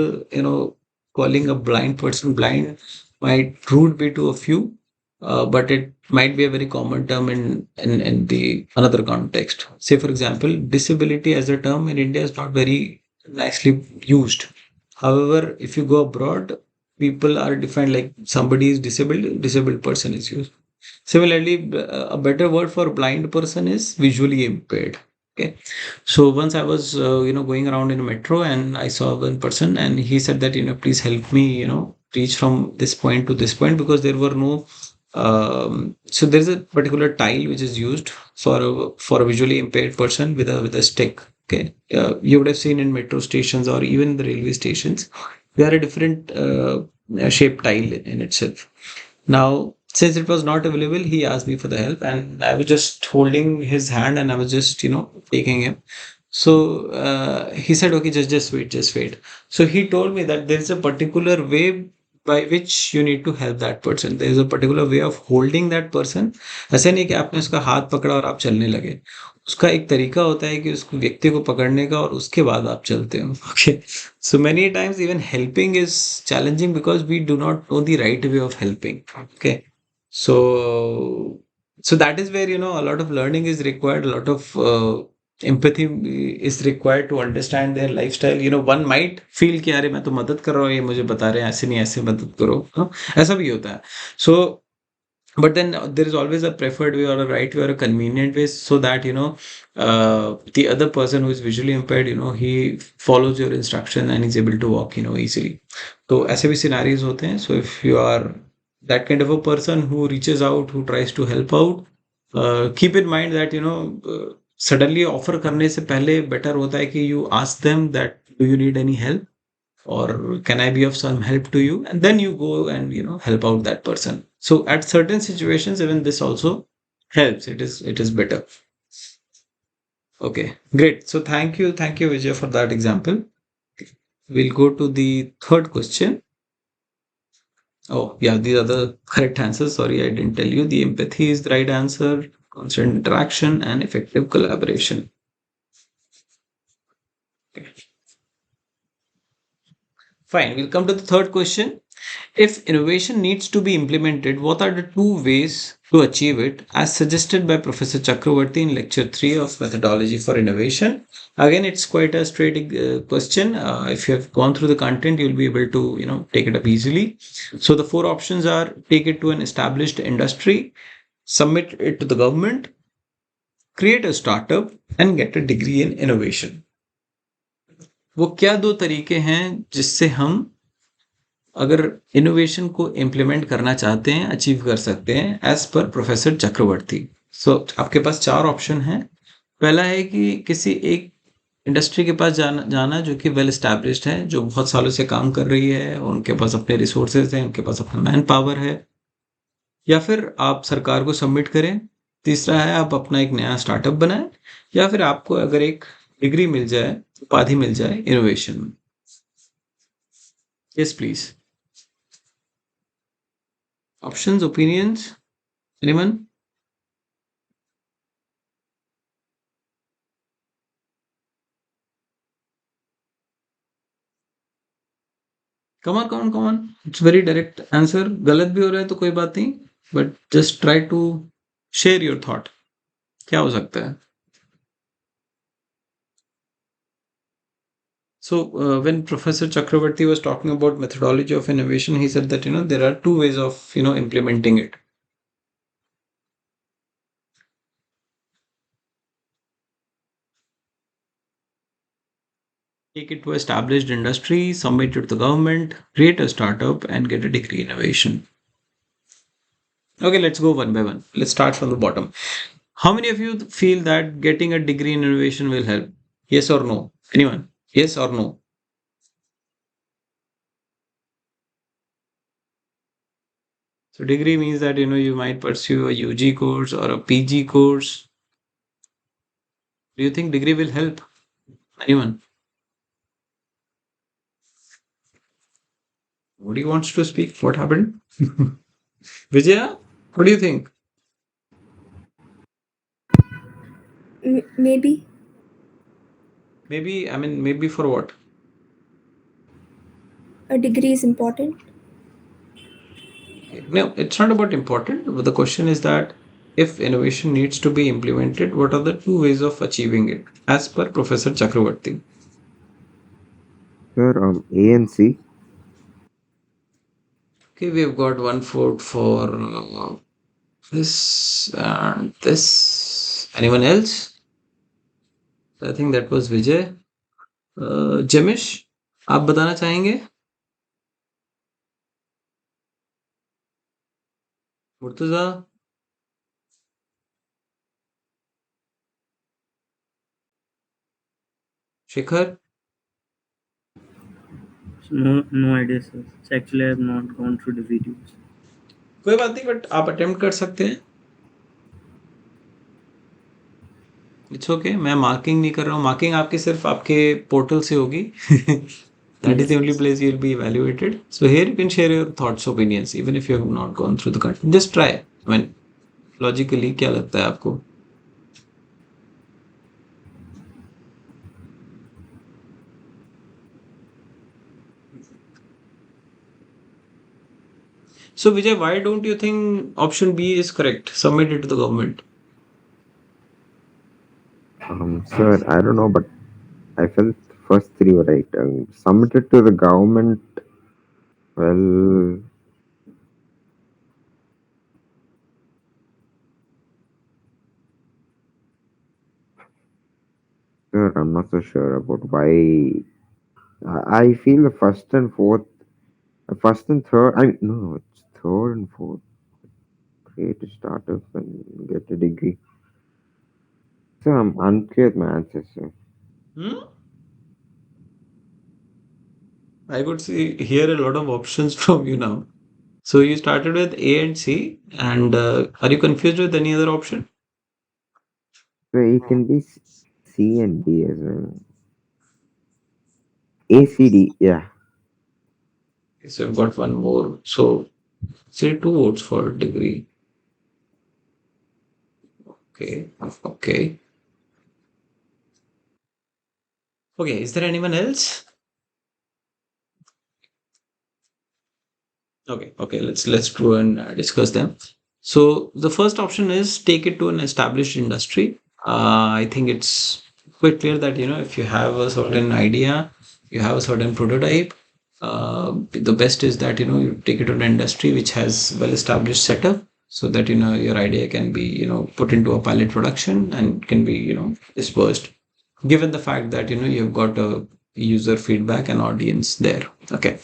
calling a blind person blind might rude be to a few, but it might be a very common term in the another context. Say, for example, disability as a term in India is not very nicely used. However, if you go abroad, people are defined like somebody is disabled person is used. Similarly, a better word for blind person is visually impaired. Okay. So once I was, going around in a metro and I saw one person and he said that, please help me, reach from this point to this point because there were no, so there's a particular tile which is used for a visually impaired person with a stick. Okay. You would have seen in metro stations or even the railway stations, there are a different shaped tile in itself. Now, since it was not available, he asked me for the help, and I was just holding his hand and I was just, taking him. So he said, okay, just wait, just wait. So he told me that there is a particular way by which you need to help that person. There is a particular way of holding that person. ऐसे नहीं कि आपने उसका हाथ पकड़ा और आप चलने लगे. उसका एक तरीका होता है कि उस व्यक्ति को पकड़ने का और उसके बाद आप चलते हो. Okay. So many times even helping is challenging because we do not know the right way of helping. Okay. So that is where, a lot of learning is required, a lot of empathy is required to understand their lifestyle. One might feel कि अरे मैं तो मदद कर रहा हूँ, ये मुझे बता रहे हैं ऐसे नहीं, ऐसे मदद करो. हाँ, ऐसा भी होता है. So but then there is always a preferred way or a right way or a convenient way, so that the other person who is visually impaired, he follows your instruction and is able to walk, easily. So ऐसे भी scenarios होते हैं. So if you are that kind of a person who reaches out, who tries to help out, keep in mind that suddenly offer करने से पहले better होता है कि you ask them that do you need any help, or can I be of some help to you, and then you go and help out that person. So at certain situations even this also helps. It is better. Okay, great. So thank you Vijay for that example. We'll go to the third question. Oh yeah, these are the correct answers. Sorry, I didn't tell you. The empathy is the right answer, constant interaction and effective collaboration. Okay. Fine, we'll come to the third question. If innovation needs to be implemented, what are the two ways to achieve it, as suggested by Professor Chakravarti in Lecture 3 of Methodology for Innovation? Again, it's quite a straight question. If you have gone through the content, you'll be able to take it up easily. So the four options are: take it to an established industry, submit it to the government, create a startup, and get a degree in innovation. वो क्या दो तरीके हैं जिससे हम अगर innovation को implement करना चाहते हैं, अचीव कर सकते हैं, एज पर प्रोफेसर चक्रवर्ती? सो आपके पास चार ऑप्शन हैं. पहला है कि किसी एक इंडस्ट्री के पास जाना जो कि वेल एस्टैब्लिश्ड है, जो बहुत सालों से काम कर रही है, उनके पास अपने रिसोर्सेज हैं, उनके पास अपना मैन पावर है. या फिर आप सरकार को सबमिट करें. तीसरा है आप अपना एक नया स्टार्टअप बनाएं. या फिर आपको अगर एक डिग्री मिल जाए, उपाधि मिल जाए इनोवेशन में. Yes please. Options, opinions, anyone? Come on. It's very direct answer. गलत भी हो रहा है तो कोई बात नहीं, but just try to share your thought. क्या हो सकता है? So when Professor Chakravarti was talking about methodology of innovation, he said that there are two ways of implementing it. Take it to established industry, submit it to the government, create a startup, and get a degree in innovation. Okay, let's go one by one. Let's start from the bottom. How many of you feel that getting a degree in innovation will help? Yes or no? Anyone? Yes or no? So degree means that you might pursue a UG course or a PG course. Do you think degree will help? Anyone? Nobody wants to speak. What happened? Vijaya, what do you think? Maybe Maybe for what? a degree is important. Okay. No, it's not about important. But the question is that if innovation needs to be implemented, what are the two ways of achieving it, as per Professor Chakravarti? Sir, A and C. Okay, we've got one vote for this and this. Anyone else? I think that was Vijay. जमिश, आप बताना चाहेंगे? Murtaza, Shekhar? No idea, sir. Actually, I have not gone through the videos. कोई बात नहीं, but आप attempt कर सकते हैं. इट्स ओके, मैं मार्किंग नहीं कर रहा हूँ, मार्किंग आपकी सिर्फ आपके पोर्टल से होगी। That is the Yes. Only place you'll be evaluated. So here you can share your thoughts, opinions, even if you have not gone through the content. Just try. I mean, logically क्या लगता है आपको? So Vijay, why don't you think option B is correct? Submit it to the government. Sir, I don't know, but I felt first three were right. Submitted to the government. Well, sir, I'm not so sure about why. I feel the first and fourth, first and third. I no, it's third and fourth. Create a startup and get a degree. So I'm unclear with my answers, sir. Hmm? I could see hear a lot of options from you now. So you started with A and C, and are you confused with any other option? So it can be C and D as well. A, C, D. Yeah. So I've got one more. So say two votes for degree. Okay. Okay. Okay. Is there anyone else? Okay. Okay. Let's go and discuss them. So the first option is take it to an established industry. I think it's quite clear that if you have a certain idea, you have a certain prototype. The best is that you take it to an industry which has well established setup, so that your idea can be put into a pilot production and can be dispersed. Given the fact that you've got a user feedback and audience there. Okay.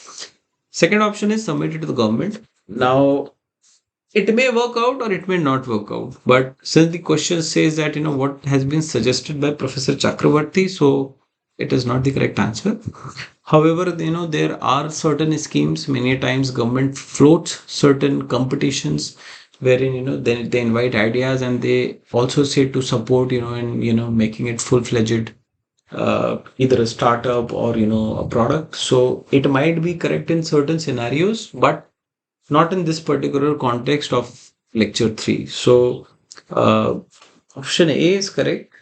Second option is submit it to the government. Now it may work out or it may not work out. But since the question says that, what has been suggested by Professor Chakravarti, so it is not the correct answer. However, there are certain schemes, many times government floats certain competitions wherein, they invite ideas and they also say to support, in, making it full-fledged, either a startup or, a product. So it might be correct in certain scenarios, but not in this particular context of lecture 3. So, uh, option A is correct.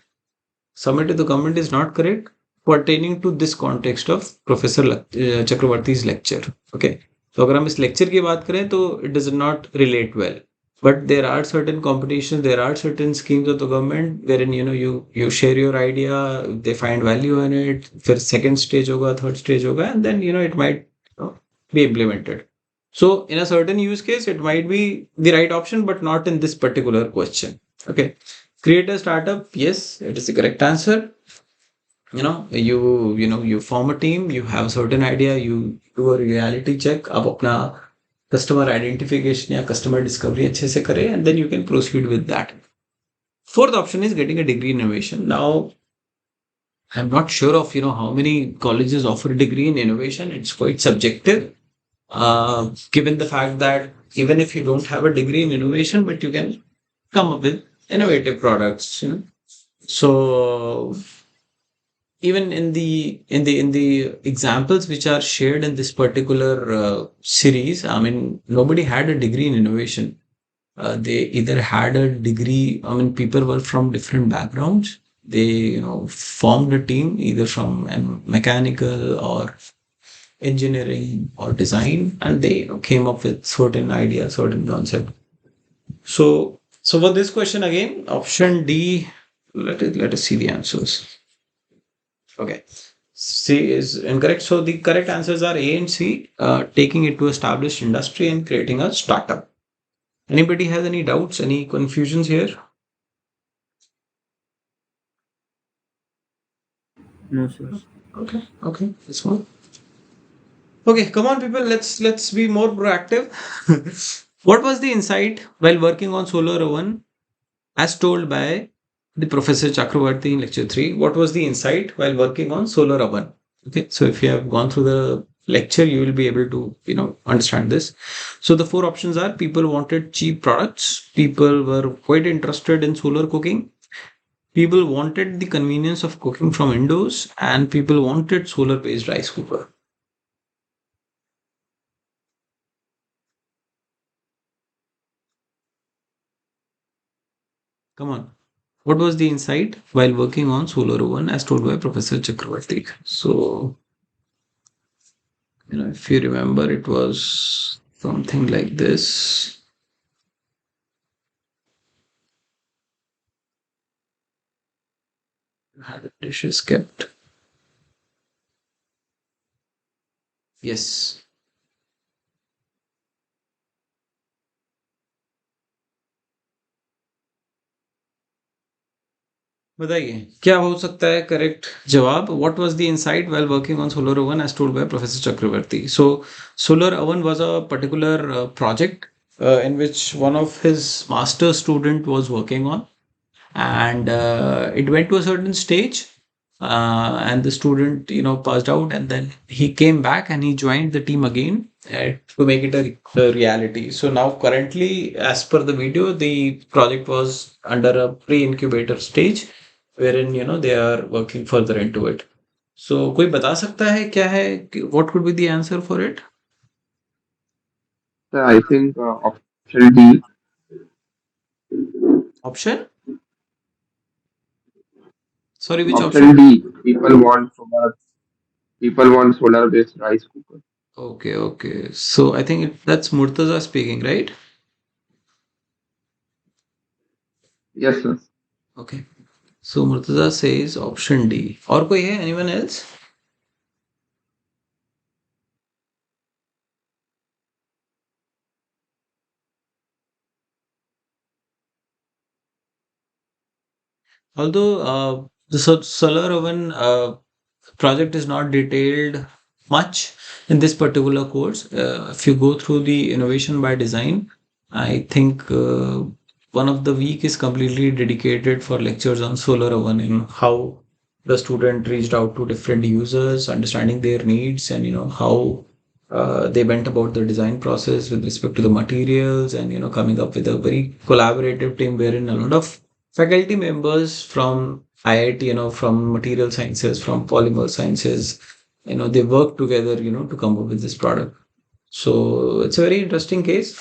Submit to the government is not correct pertaining to this context of Professor Chakravarti's lecture. Okay. तो अगर हम इस lecture की बात करें तो it does not relate well. But there are certain competitions, there are certain schemes of the government wherein you share your idea, they find value in it. फिर second stage होगा, third stage होगा, and then it might be implemented. So in a certain use case, it might be the right option, but not in this particular question. Okay. Create a startup. Yes, it is the correct answer. You form a team, you have a certain idea, you do a reality check. आप अपना customer identification या customer discovery अच्छे से करें, and then you can proceed with that. Fourth option is getting a degree in innovation. Now, I'm not sure of how many colleges offer a degree in innovation. It's quite subjective, given the fact that even if you don't have a degree in innovation, but you can come up with innovative products. So even in the examples which are shared in this particular series, I mean, nobody had a degree in innovation. They either had a degree. I mean, people were from different backgrounds. They formed a team either from mechanical or engineering or design, and they came up with certain ideas, certain concept. So for this question again, option D. Let us see the answers. Okay. C is incorrect. So the correct answers are A and C, taking it to established industry and creating a startup. Anybody has any doubts, any confusions here? No, sir. Okay, okay, let's move. Okay, come on, people. Let's be more proactive. What was the insight while working on solar oven, as told by the Professor Chakravarti in lecture 3? What was the insight while working on solar oven? Okay, so if you have gone through the lecture, you will be able to understand this. So the four options are: people wanted cheap products, people were quite interested in solar cooking, People wanted the convenience of cooking from indoors, and people wanted solar based rice cooker. Come on. What was the insight while working on solar oven as told by Professor Chakravarti? So, if you remember, it was something like this. Had the dishes kept. Yes. बताइए क्या हो सकता है correct जवाब what was the insight while working on solar oven as told by Professor Chakravarti. So solar oven was a particular project in which one of his master student was working on, and it went to a certain stage, and the student passed out, and then he came back and he joined the team again to make it a reality. So now currently, as per the video, the project was under a pre-incubator stage wherein they are working further into it. So कोई बता सकता है क्या है what could be the answer for it? So I think option D. Option, sorry, which Option option? D. People want solar based rice cooker. Okay, okay, so I think that's Murtaza speaking, right? Yes, sir. Okay. So Murtaza says option D. और कोई है? Anyone else? Although the solar oven project is not detailed much in this particular course, if you go through the innovation by design, I think one of the week is completely dedicated for lectures on solar oven and how the student reached out to different users, understanding their needs, and how they went about the design process with respect to the materials, and coming up with a very collaborative team wherein a lot of faculty members from IIT, from material sciences, from polymer sciences, they work together, to come up with this product. So it's a very interesting case.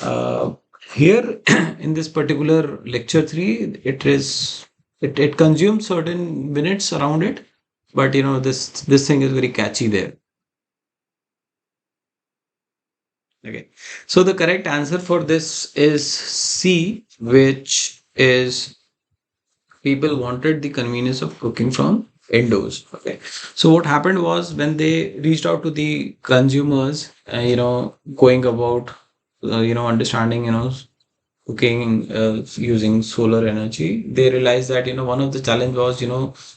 Here in this particular lecture three, it consumes certain minutes around it, but this thing is very catchy there. Okay. So the correct answer for this is C, which is people wanted the convenience of cooking from indoors. Okay. So what happened was when they reached out to the consumers, going about, understanding, cooking using solar energy, they realized that one of the challenge was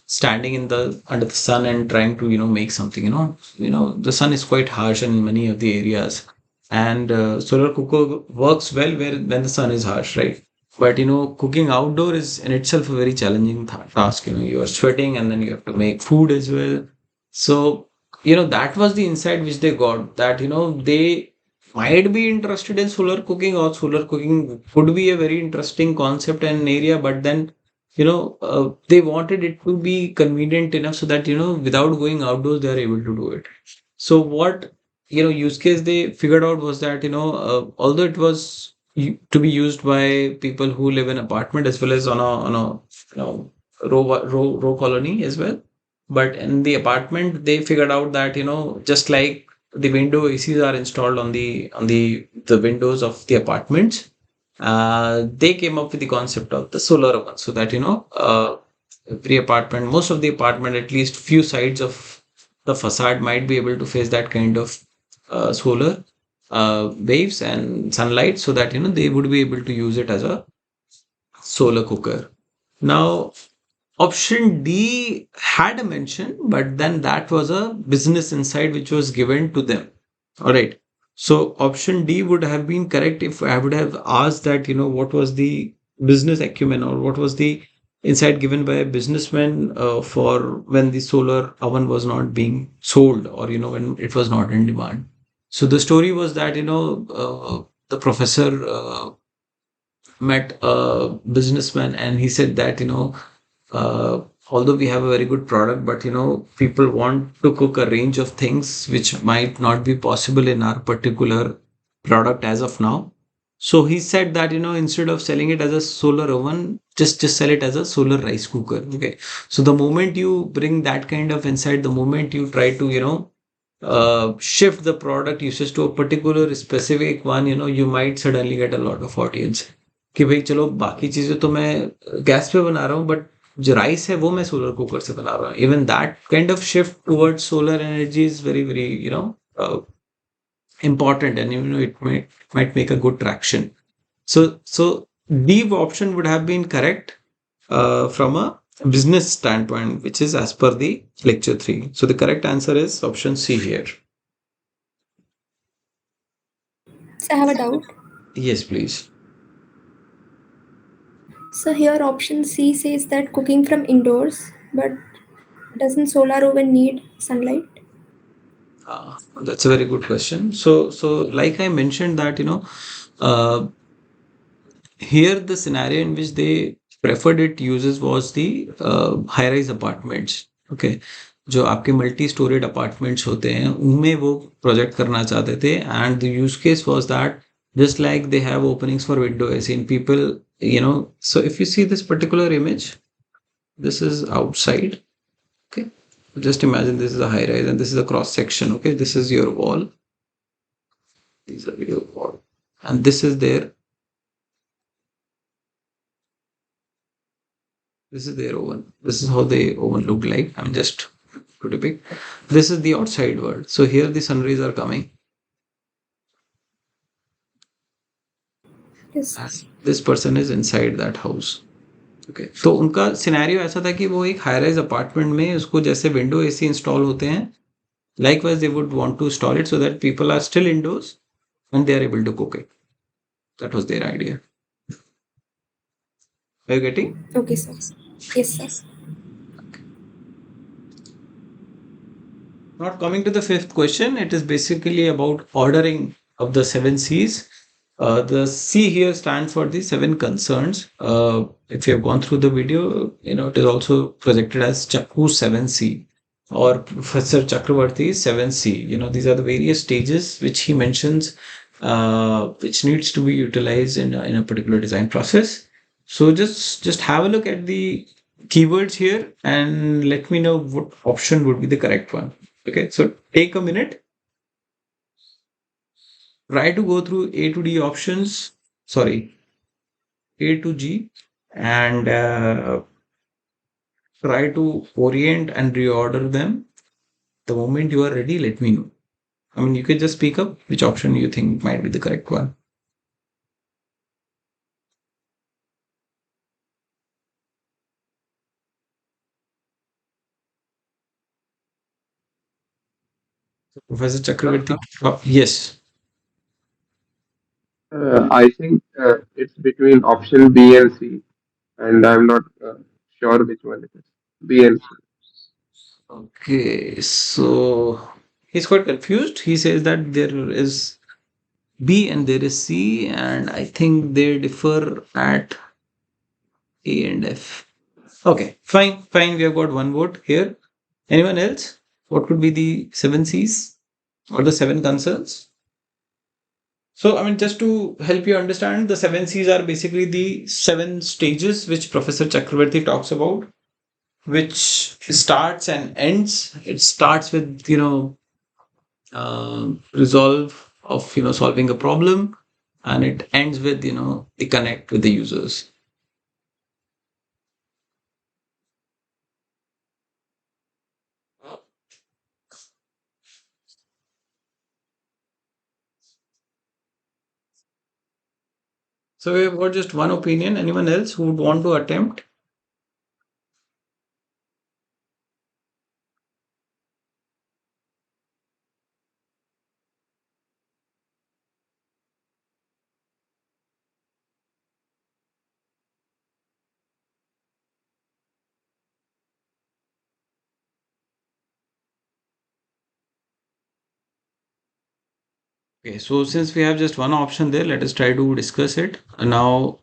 standing in the under the sun and trying to make something. The sun is quite harsh in many of the areas, and solar cooker works well where when the sun is harsh, right? But cooking outdoor is in itself a very challenging task. You are sweating and then you have to make food as well. So that was the insight which they got, that they might be interested in solar cooking, or solar cooking could be a very interesting concept and area, but then they wanted it to be convenient enough so that without going outdoors they are able to do it. So what use case they figured out was that although it was to be used by people who live in apartment as well as on a row colony as well, but in the apartment they figured out that just like the window ACs are installed on the windows of the apartments, they came up with the concept of the solar oven, so that every apartment, most of the apartment, at least few sides of the facade might be able to face that kind of solar waves and sunlight, so that they would be able to use it as a solar cooker. Now, option D had a mention, but then that was a business insight which was given to them. All right. So option D would have been correct if I would have asked that, what was the business acumen, or what was the insight given by a businessman for when the solar oven was not being sold, or, when it was not in demand. So the story was that, the professor met a businessman, and he said that, uh, although we have a very good product, but people want to cook a range of things which might not be possible in our particular product as of now. So he said that instead of selling it as a solar oven, just sell it as a solar rice cooker. Okay, so the moment you bring that kind of insight, the moment you try to shift the product usage to a particular specific one, you might suddenly get a lot of audience कि भाई चलो बाकी चीजें तो मैं gas पे बना रहा हूँ, बट जो राइस है वो मैं सोलर कुकर से बना रहा हूँ. Even that kind of shift towards solar energy is very very important, and it might make a good traction. So the option would have been correct from a business standpoint, which is as per the lecture 3. So the correct answer is option C here. So I have a doubt. Yes, please. So here option C says that cooking from indoors, but doesn't solar oven need sunlight? That's a very good question. So like I mentioned that, uh, here the scenario in which they preferred it uses was the high rise apartments. Okay, जो आपके multi storeyed apartments होते हैं उनमें वो project करना चाहते थे, and the use case was that just like they have openings for window AC and people, so if you see this particular image, this is outside. Okay, just imagine this is a high rise and this is a cross section. Okay, this is your wall, these are your wall, and this is their, this is their oven. This is how the oven look like. I'm just to depict. This is the outside world. So here the sun rays are coming. Yes. And this person is inside that house. Okay. तो उनका scenario ऐसा था कि वो एक high rise apartment में उसको जैसे विंडो एसी इंस्टॉल होते हैं, likewise they would want to install it so that people are still indoors and they are able to cook it. That was their idea. Are you getting? Okay, sir. Yes, sir. Not coming to the fifth question, it is basically about ordering of the seven C's. The C here stands for the seven concerns. If you have gone through the video, it is also projected as Chakku 7C or Professor Chakravarti's 7C. These are the various stages which he mentions, which needs to be utilized in a particular design process. So just have a look at the keywords here and let me know what option would be the correct one. Okay, so take a minute, try to go through A to D options, sorry, A to G, and try to orient and reorder them. The moment you are ready, let me know. I mean, you can just speak up which option you think might be the correct one. Professor Chakravarti, yes. I think it's between option B and C, and I'm not sure which one it is. B and C. Okay, so he's quite confused. He says that there is B and there is C, and I think they differ at A and F. Okay, fine, fine. We have got one vote here. Anyone else? What could be the seven C's or the seven concerns? So, I mean, just to help you understand, the seven C's are basically the seven stages which Professor Chakravarti talks about, which starts and ends. It starts with, resolve of, solving a problem, and it ends with, the connect with the users. So we have got just one opinion. Anyone else who would want to attempt? Okay, so since we have just one option there, let us try to discuss it. Now,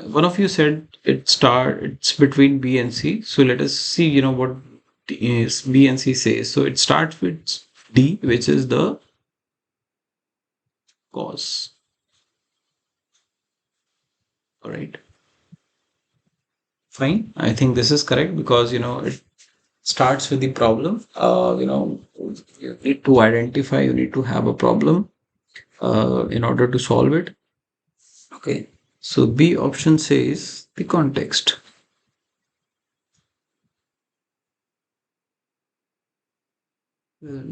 One of you said it's between B and C. So let us see, what is B and C says. So it starts with D, which is the cause. All right. Fine. I think this is correct because, it starts with the problem. You need to identify, you need to have a problem in order to solve it. Okay. So B option says the context.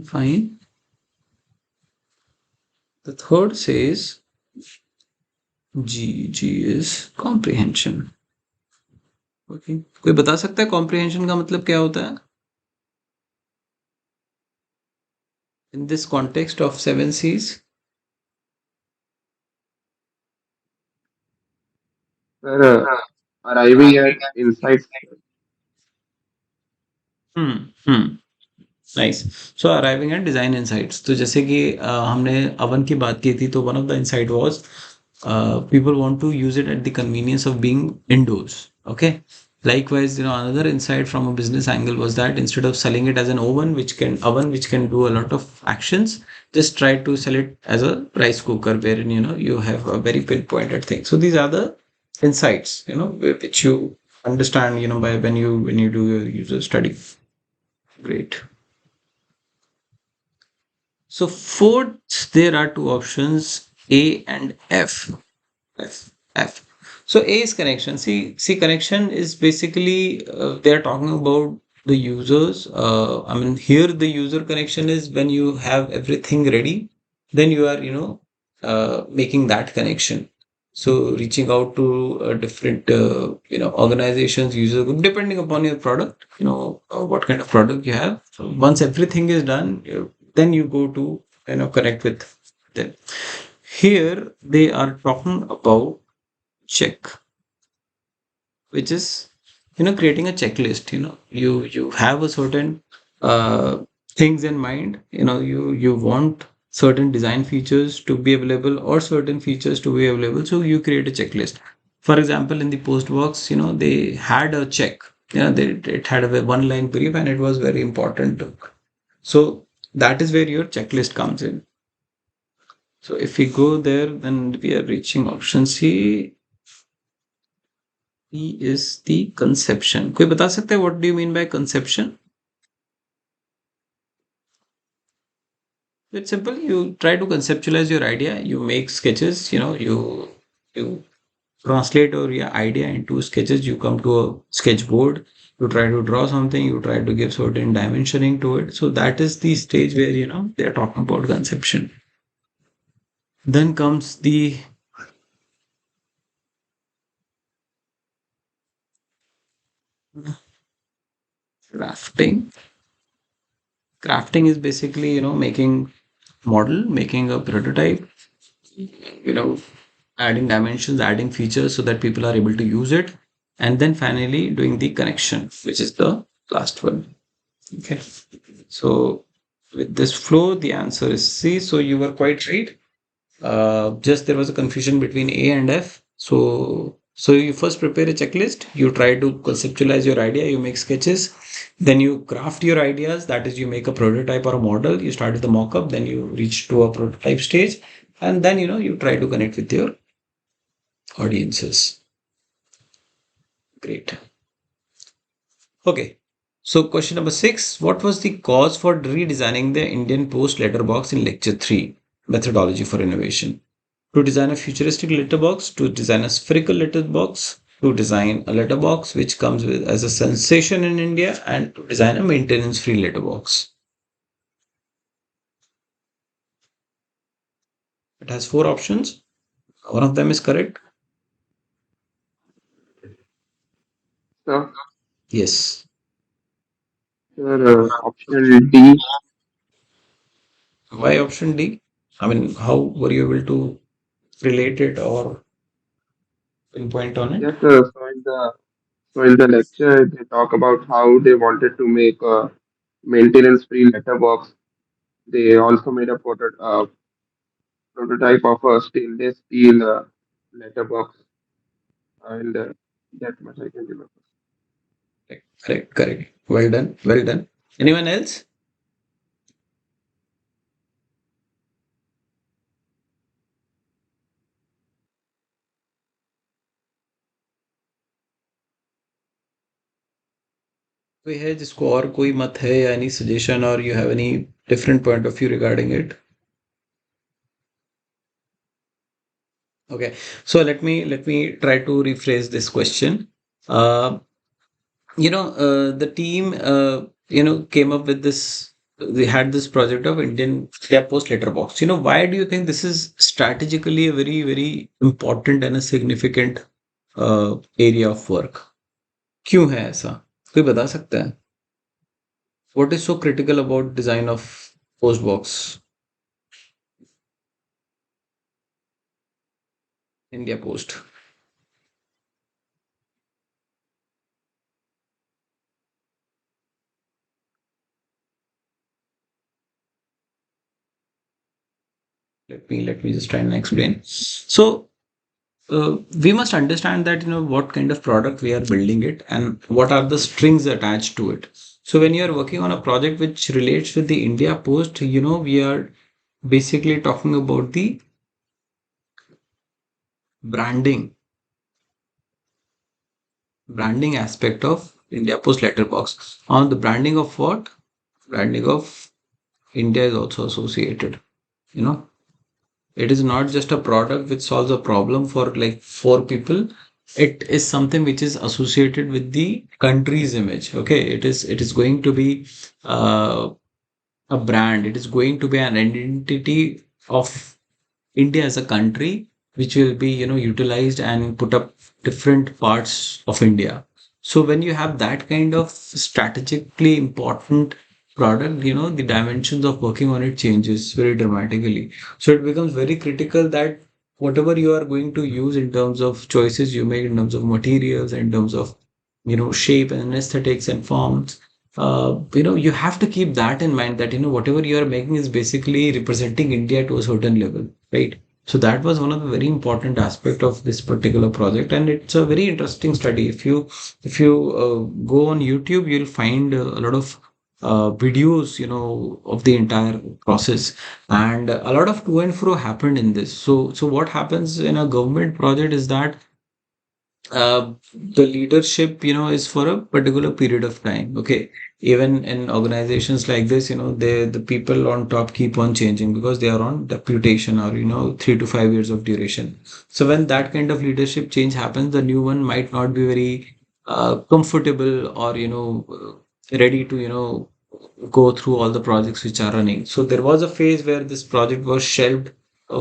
Fine. The third says G is comprehension. Okay, कोई बता सकता है comprehension का मतलब क्या होता है in this context of seven Cs? Sir, arriving at insights. Hmm. Nice. So arriving at design insights, तो जैसे कि हमने अवन की बात की थी, तो one of the insight was people want to use it at the convenience of being indoors. Okay. Likewise, another insight from a business angle was that instead of selling it as an oven which can do a lot of actions, just try to sell it as a rice cooker wherein you have a very pinpointed thing. So these are the insights which you understand by when you do your user study. Great. So fourth, there are two options, A and F. F. So A is connection. See, connection is basically they are talking about the users. I mean, here the user connection is when you have everything ready, then you are making that connection. So reaching out to different organizations, user group, depending upon your product, what kind of product you have. So once everything is done, then you go to connect with them. Here they are talking about check, which is creating a checklist. You have a certain things in mind. You want certain design features to be available or certain features to be available, so you create a checklist. For example, in the post box, they had a check. It had a one line brief and it was very important. So that is where your checklist comes in. So if we go there, then we are reaching option C. E is the conception. कोई बता सकता है what do you mean by conception? It's simple. You try to conceptualize your idea. You make sketches. You translate your idea into sketches. You come to a sketchboard. You try to draw something. You try to give certain dimensioning to it. So that is the stage where they are talking about conception. Then comes the crafting. Crafting is basically making model, making a prototype, you know adding dimensions, adding features so that people are able to use it, and then finally doing the connection, which is the last one. Okay. So with this flow, the answer is C. So you were quite right. Just there was a confusion between A and F. So you first prepare a checklist, you try to conceptualize your idea, you make sketches, then you craft your ideas, that is you make a prototype or a model, you start with the mock-up, then you reach to a prototype stage, and then you try to connect with your audiences. Great. Okay. So question number 6, what was the cause for redesigning the Indian Post letterbox in lecture 3, methodology for innovation? To design a futuristic letterbox, to design a spherical letterbox, to design a letterbox which comes with as a sensation in India, and to design a maintenance-free letterbox. It has four options. One of them is correct. So, Yes. sir, option D. Why option D? I mean, how were you able to relate it or pinpoint on it? Yes, sir. So in the lecture, they talk about how they wanted to make a maintenance-free letterbox. They also made a prototype of a stainless steel letterbox. and that much I can remember. Correct, correct, correct. Well done, well done. Anyone else? कोई है जिसको और कोई मत है या any suggestion or you have any different point of view regarding it? Okay, so let me try to rephrase this question. Uh, the team came up with this. They had this project of India Post letterbox. Why do you think this is strategically a very very important and a significant area of work? क्यों है ऐसा? कोई बता सकता है? What is so critical about design of post box India Post? Let me just try and explain. So we must understand that what kind of product we are building it and what are the strings attached to it. So when you are working on a project which relates with the India Post, we are basically talking about the branding branding aspect of India Post letterbox. On the branding of what? Branding of India is also associated. You know, it is not just a product which solves a problem for like four people. It is something which is associated with the country's image. Okay, it is going to be uh, a brand. It is going to be an identity of India as a country, which will be, utilized and put up different parts of India. So when you have that kind of strategically important product, the dimensions of working on it changes very dramatically. So it becomes very critical that whatever you are going to use in terms of choices you make in terms of materials, in terms of, shape and aesthetics and forms, you have to keep that in mind that, whatever you are making is basically representing India to a certain level, right? So that was one of the very important aspect of this particular project, and it's a very interesting study. If you go on YouTube, you'll find a lot of videos, of the entire process, and a lot of to and fro happened in this. So what happens in a government project is that the leadership is for a particular period of time. Okay, even in organizations like this, the people on top keep on changing because they are on deputation or 3 to 5 years of duration. So when that kind of leadership change happens, the new one might not be very comfortable or ready to go through all the projects which are running. So there was a phase where this project was shelved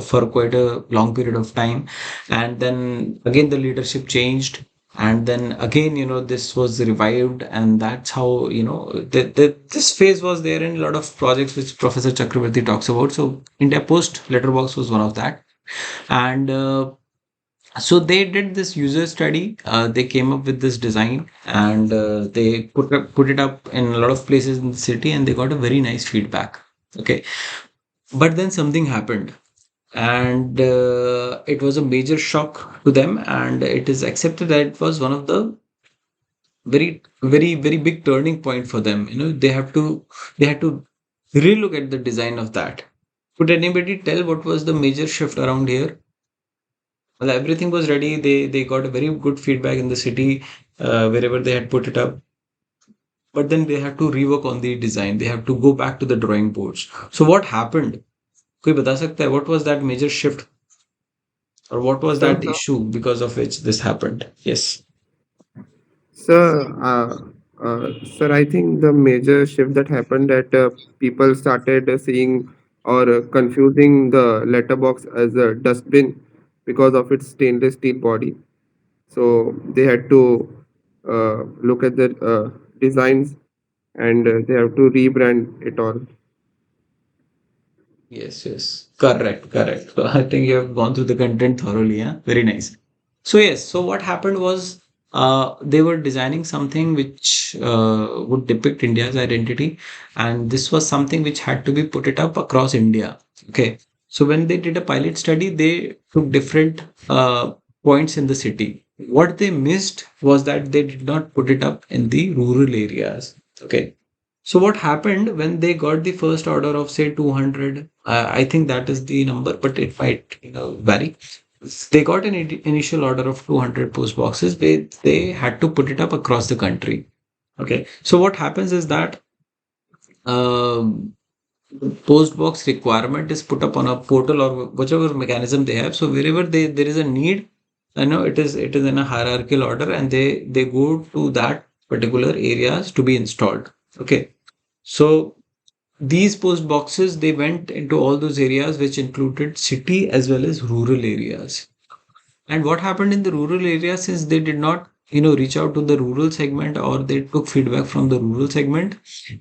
for quite a long period of time, and then again the leadership changed, and then again this was revived, and that's how this phase was there in a lot of projects which Professor Chakravarti talks about. So India Post letterbox was one of that, and so they did this user study. They came up with this design, and they put it up in a lot of places in the city, and they got a very nice feedback. Okay, but then something happened, and it was a major shock to them, and it is accepted that it was one of the very very very big turning point for them. They had to relook at the design of that. Could anybody tell what was the major shift around here? Well, everything was ready. They got a very good feedback in the city, wherever they had put it up, but then they had to rework on the design. They have to go back to the drawing boards. So what happened? कोई बता सकता है what was that major shift, or what was Sir, that issue because of which this happened? Yes. sir, sir, I think the major shift that happened that people started seeing or confusing the letterbox as a dustbin because of its stainless steel body. So they had to look at the designs and they have to rebrand it all. Yes, yes. Correct, correct. So I think you have gone through the content thoroughly, yeah? Very nice. So yes, so what happened was they were designing something which would depict India's identity, and this was something which had to be put it up across India. Okay. So when they did a pilot study, they took different points in the city. What they missed was that they did not put it up in the rural areas. Okay. So what happened when they got the first order of say 200? I think that is the number, but it might vary. They got an initial order of 200 post boxes. They had to put it up across the country. Okay. So what happens is that um, the post box requirement is put up on a portal or whichever mechanism they have. So wherever there is a need, I know it is in a hierarchical order, and they go to that particular areas to be installed. Okay. So these post boxes, they went into all those areas which included city as well as rural areas. And what happened in the rural areas, since they did not reach out to the rural segment, or they took feedback from the rural segment,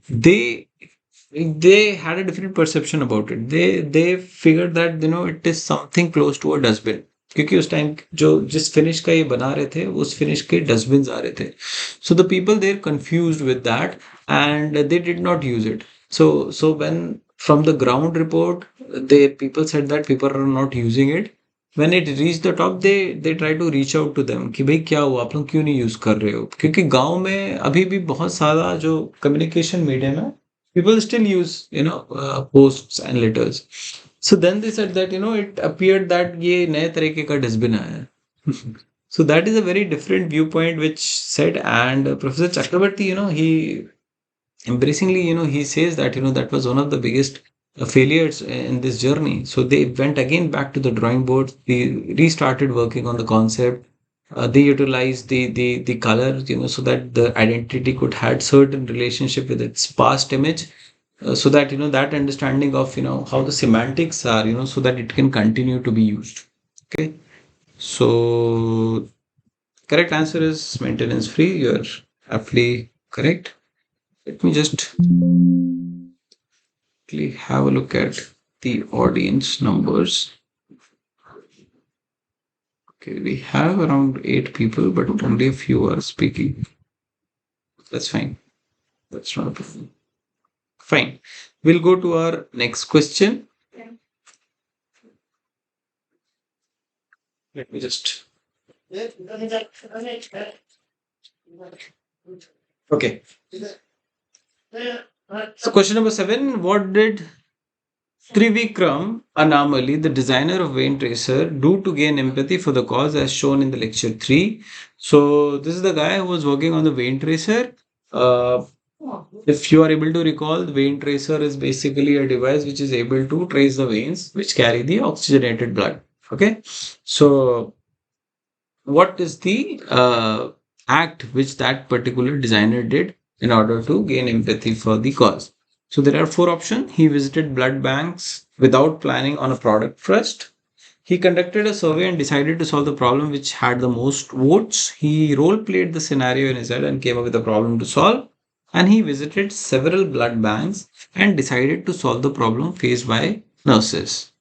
they they had a different perception about it. They figured that it is something close to a dustbin, क्योंकि उस time जो जिस finish का ये बना रहे थे उस फिनिश के डस्टबिन आ रहे थे. So the people they're confused with that, and they did not use it. So when from the ground report, they people said that people are not using it. When it reached the top, they try to reach out to them कि भाई क्या हुआ, आप लोग क्यों नहीं use कर रहे हो, क्योंकि गांव में अभी भी बहुत सारा जो कम्युनिकेशन मीडियम है, people still use posts and letters. So then they said that it appeared that ये नए तरीके का डस्टबिन आया है. So that is a very different viewpoint which said. And Professor Chakrabarti, he embracingly, he says that that was one of the biggest failures in this journey. So they went again back to the drawing board. They restarted working on the concept. They utilized the color, so that the identity could had certain relationship with its past image, so that that understanding of how the semantics are, so that it can continue to be used. Okay. So correct answer is maintenance free. You're aptly correct. Let me just quickly have a look at the audience numbers. Okay, we have around 8 people, but only a few are speaking. That's fine. That's not a problem. Fine. We'll go to our next question. Let me just. Okay. So, question number 7. What did Trivikram Anamali, the designer of Vein Tracer, do to gain empathy for the cause, as shown in the lecture 3? So, this is the guy who was working on the Vein Tracer. If you are able to recall, the vein tracer is basically a device which is able to trace the veins which carry the oxygenated blood. Okay. So, what is the act which that particular designer did in order to gain empathy for the cause? So there are 4 options. He visited blood banks without planning on a product first. He conducted a survey and decided to solve the problem which had the most votes. He role played the scenario in his head and came up with a problem to solve. And he visited several blood banks and decided to solve the problem faced by nurses.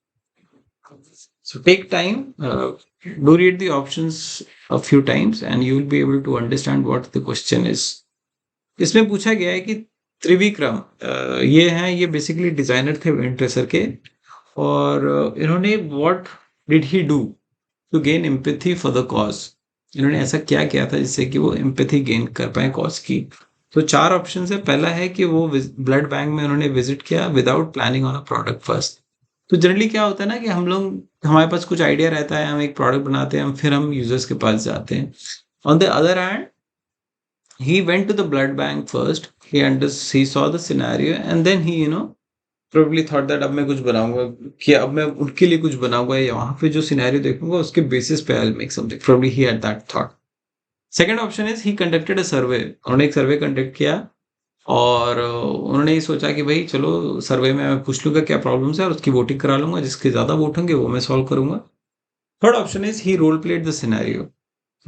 So take time, do read the options a few times, and you will be able to understand what the question is. इसमें पूछा गया है कि त्रिविक्रम ये basically designer थे went tracer के, और इन्होंने what did he do to gain empathy for the cause. इन्होंने ऐसा क्या किया था जिससे कि वो एम्पैथी गेन कर पाए कॉज की. तो 4 ऑप्शन है. पहला है कि वो ब्लड बैंक में उन्होंने विजिट किया without planning on a product first. तो जनरली क्या होता है ना कि हमारे पास कुछ आइडिया रहता है, हम एक प्रोडक्ट बनाते हैं, फिर हम यूजर्स के पास जाते हैं. On the other hand, he went to the blood bank first. He saw the scenario, and then he probably thought that अब मैं कुछ बनाऊंगा, कि अब मैं उनके लिए कुछ बनाऊंगा, या वहां पे जो सिनेरियो देखूंगा उसके बेसिस पे I'll make something. Probably he had that thought. Second option is he conducted a survey. उन्होंने एक सर्वे कंडक्ट किया, और उन्होंने ये सोचा कि भाई चलो सर्वे में मैं पूछ लूंगा क्या प्रॉब्लम्स है, और उसकी वोटिंग करा लूंगा, जिसके ज्यादा वोट होंगे वो मैं सॉल्व करूंगा. Third option is he role played the scenario.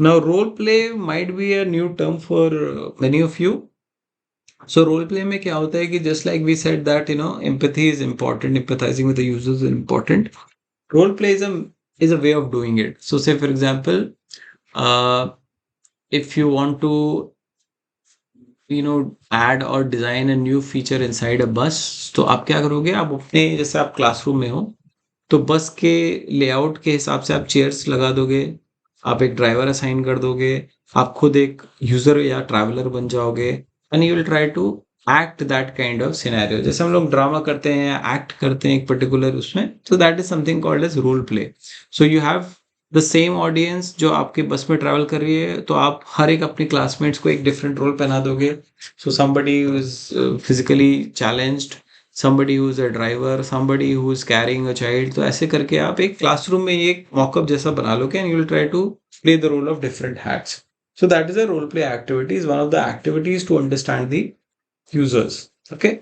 Now, role play might be a new term for many of you. So, role play में क्या होता है कि just like we said that empathy is important, empathizing with the users is important. Role play is a way of doing it. So, say for example, if you want to add or design a new feature inside a bus, तो आप क्या करोगे, आप अपने जैसे आप classroom में हो तो बस के लेआउट के हिसाब से आप चेयर्स लगा दोगे, आप एक ड्राइवर असाइन कर दोगे, आप खुद एक यूजर या ट्रैवलर बन जाओगे, and you will try to act that kind of scenario. जैसे हम लोग ड्रामा करते हैं या एक्ट करते हैं एक पर्टिकुलर उसमें, so that is something called as role play. So you have the same audience जो आपके बस में ट्रैवल कर रही है, तो आप हर एक अपने क्लासमेट्स को एक डिफरेंट रोल पहना दोगे। So somebody who is physically challenged, somebody who is a driver, somebody who is carrying a child, तो ऐसे करके आप एक क्लासरूम में ये एक मॉकअप जैसा बना लोगे, and you will try to play the role of different hats. So that is a role play activity, is one of the activities to understand the users. Okay,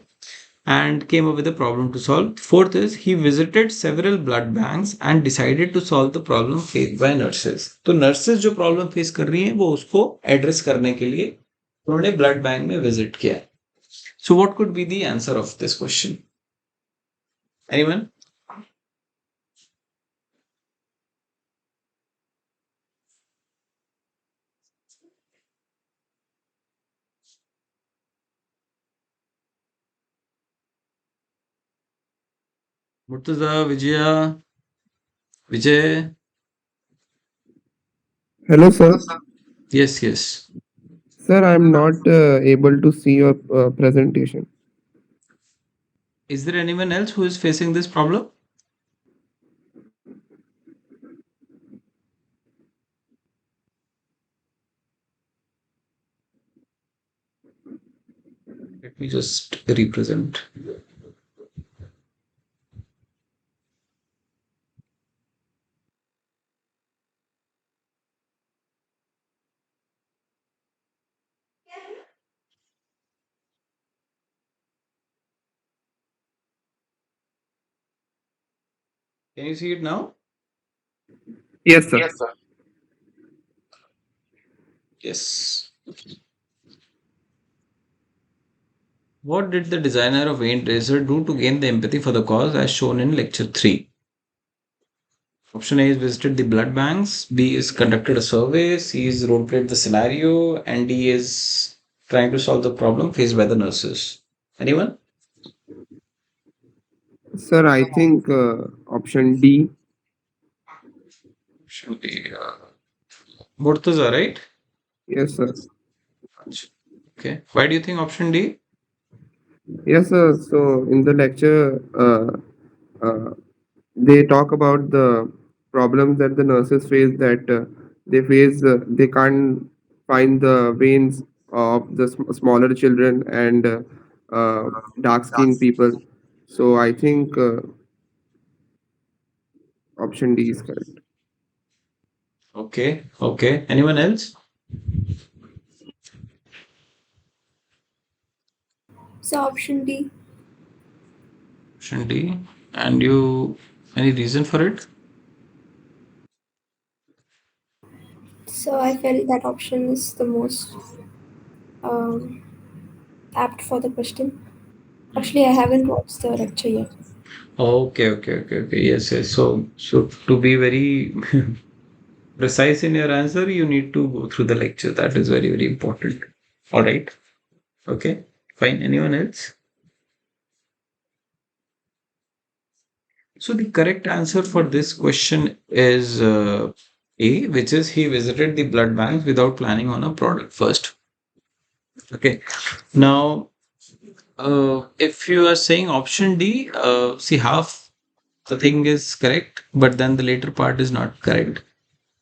and came up with a problem to solve. Fourth is he visited several blood banks and decided to solve the problem faced by nurses. तो nurses जो problem face कर रही हैं वो उसको address करने के लिए उन्होंने blood bank में visit किया। So what could be the answer of this question? Anyone? Murtaza, Vijaya, Vijay. Hello, sir. Yes, yes. Sir, I'm not able to see your presentation. Is there anyone else who is facing this problem? Let me just represent. Can you see it now? Yes, sir. Yes. What did the designer of Wayne Racer do to gain the empathy for the cause as shown in lecture 3? Option A is visited the blood banks, B is conducted a survey, C is role played the scenario, and D is trying to solve the problem faced by the nurses. Anyone? Sir, I think option D. Should be Murtaza, right? Yes, sir. Okay. Why do you think option D? Yes, sir. So in the lecture, uh, they talk about the problems that the nurses face, that they can't find the veins of the smaller children and dark skinned people. So I think option D is correct. Okay. Okay. Anyone else? So option D. Option D. And you, any reason for it? So I felt that option is the most um, apt for the question. Actually, I haven't watched the lecture yet. Okay, okay, okay, okay. Yes, yes. So to be very precise in your answer, you need to go through the lecture. That is very, very important. All right. Okay. Fine. Anyone else? So the correct answer for this question is A, which is he visited the blood bank without planning on a product first. Okay. Now, if you are saying option D, see half the thing is correct, but then the later part is not correct.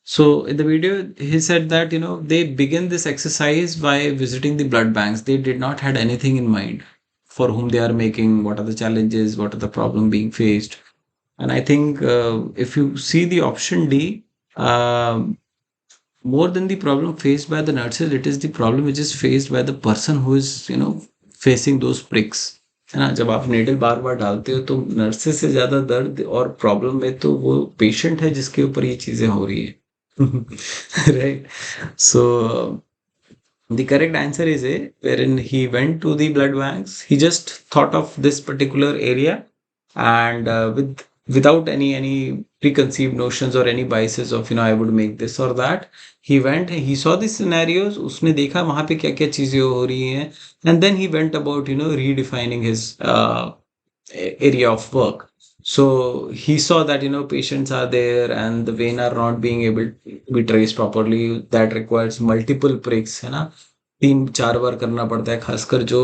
So in the video, he said that they begin this exercise by visiting the blood banks. They did not had anything in mind for whom they are making, what are the challenges, what are the problem being faced. And I think if you see the option D, um more than the problem faced by the nurses, it is the problem which is faced by the person who is facing those pricks, है ना। जब आप needle बार बार डालते हो तो nurses से ज्यादा दर्द और प्रॉब्लम में तो वो पेशेंट है जिसके ऊपर ये चीजें हो रही है। Right. So the correct answer is A, wherein he went to the blood banks. He just thought of this particular area, and without any preconceived notions or any biases of I would make this or that. He went. He saw the scenarios. उसने देखा वहाँ पे क्या क्या चीजें हो रही हैं, and then he went about redefining his area of work. So he saw that, patients are there and the vein are not being able to be traced properly. That requires multiple pricks, है ना? 3-4 बार करना पड़ता है, खासकर जो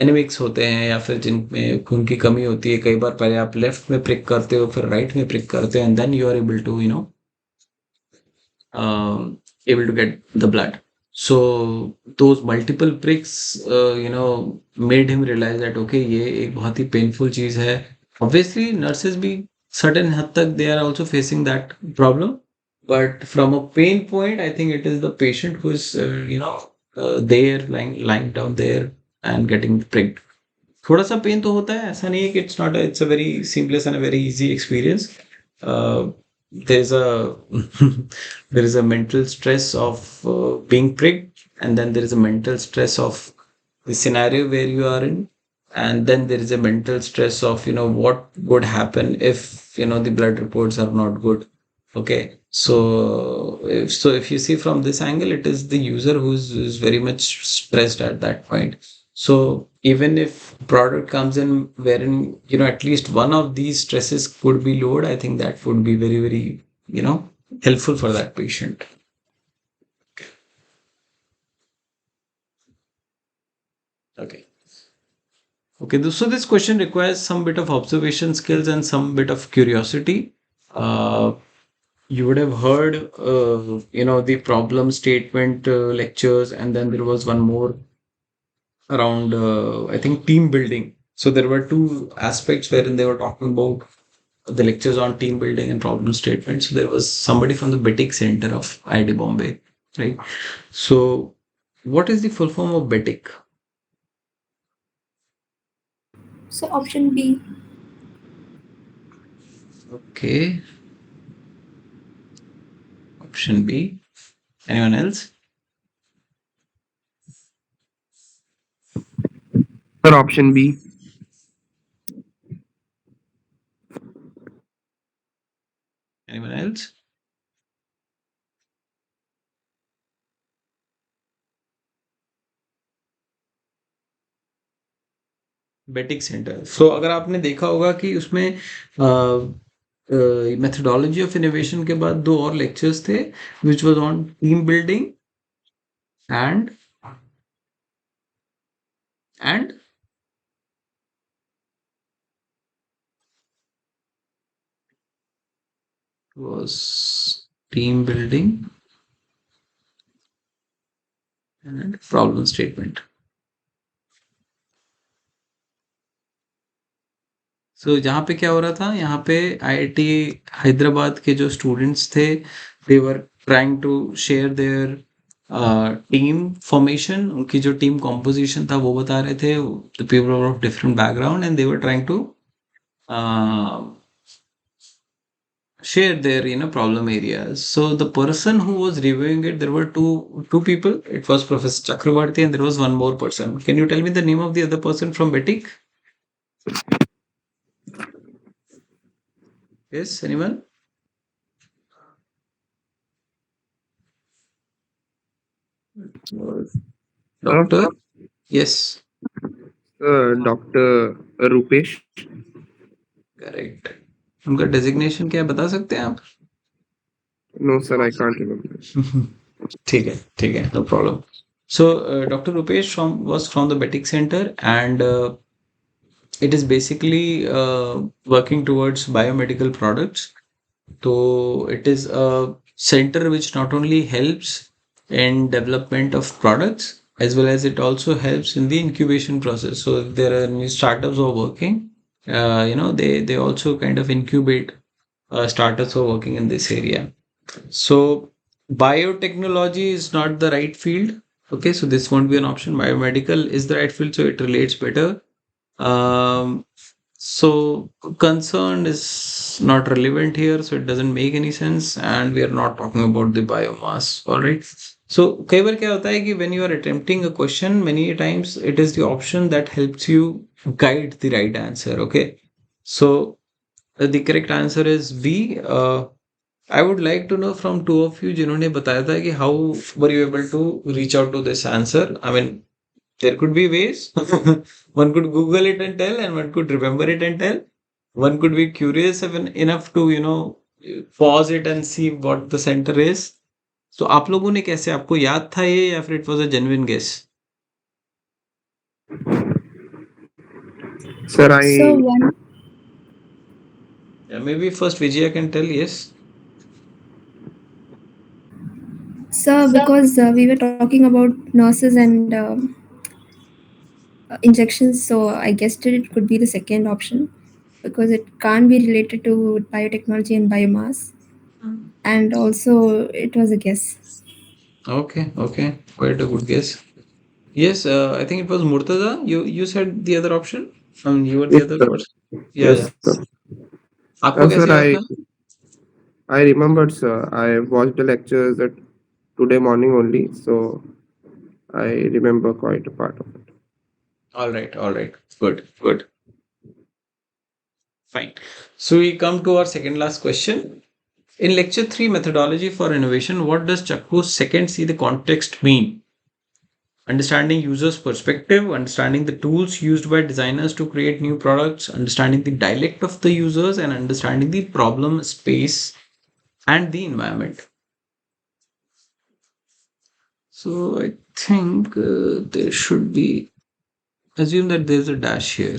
एनीमिक्स होते हैं या फिर जिनमें खून की कमी होती है। कई बार पहले आप लेफ्ट में प्रिक करते हो, फिर राइट में प्रिक करते हो, and then you are able to able to get the blood. So those multiple pricks, made him realize that okay, ये एक बहुत ही painful चीज है. Obviously, nurses भी certain हद तक they are also facing that problem, but from a pain point, I think it is the patient who is there lying down there and getting pricked. थोड़ा सा पेन तो होता है, ऐसा नहीं है कि it's a very seamless and a very easy experience. There is a there is a mental stress of being pricked, and then there is a mental stress of the scenario where you are in, and then there is a mental stress of what would happen if the blood reports are not good. Okay, so if you see from this angle, it is the user who's very much stressed at that point. So even if product comes in wherein at least one of these stresses could be lowered, I think that would be very, very helpful for that patient. Okay. Okay, so this question requires some bit of observation skills and some bit of curiosity. Uh, you would have heard, the problem statement lectures, and then there was one more around, I think, team building. So there were two aspects wherein they were talking about the lectures on team building and problem statement. So there was somebody from the BETIC Center of IIT Bombay, right? So what is the full form of BETIC? So option B. Okay, option B. Anyone else? Sir, option B. Anyone else? बेटिक centre. So अगर आपने देखा होगा कि उसमें methodology of innovation के बाद दो और लेक्चर्स थे, which was on team building and and was team building and problem statement. सो जहाँ पे क्या हो रहा था, यहाँ पे आईआईटी हैदराबाद के जो स्टूडेंट्स थे, they were trying to share their team formation. उनकी जो टीम कॉम्पोजिशन था वो बता रहे थे, the people of different background, and they were trying to share their problem areas. So the person who was reviewing it, there were two people. It was Professor Chakravarti and there was one more person. Can you tell me the name of the other person from Betik? Yes, anyone? Doctor? Yes, Dr. Rupesh. Correct. उनका designation क्या है, बता सकते हैं आप? No, sir, I can't remember. ठीक है, ठीक है, no problem. So Dr. Rupesh was from the Betik Center, and it is basically working towards biomedical products. So it is a center which not only helps in development of products, as well as it also helps in the incubation process. So if there are new startups who are working, they also kind of incubate startups who are working in this area. So biotechnology is not the right field. Okay, so this won't be an option. Biomedical is the right field, so it relates better. Um, so concern is not relevant here, so it doesn't make any sense, and we are not talking about the biomass. All right. So कई बार क्या होता है कि when you are attempting a question, many times it is the option that helps you guide the right answer. Okay. So the correct answer is B. I would like to know from two of you जिन्होंने बताया था कि how were you able to reach out to this answer? I mean, there could be ways. One could Google it and tell, and one could remember it and tell. one could be curious enough to pause it and see what the center is. So आप लोगों ने कैसे, आपको याद था ये या फिर it was a genuine guess? Sir, So I one, Yeah, maybe first Vijaya can tell. Yes. so because we were talking about nurses and injections, so I guessed it could be the second option because it can't be related to biotechnology and biomass, Mm. and also it was a guess. Okay, okay, quite a good guess. Yes, I think it was Murtaza. You said the other option. You were the yes, other sir. person. Yeah, Yes, yeah. sir. आपको Sir, कैसे याद था? I remembered, sir. I watched the lectures at today morning only, so I remember quite a part of it. All right, all right. Good, good. Fine. So we come to our second last question. In lecture 3, methodology for innovation, what does Chakku's second see the context mean? Understanding users' perspective, understanding the tools used by designers to create new products, understanding the dialect of the users, and understanding the problem space and the environment. So I think there should be, assume that there's a dash here.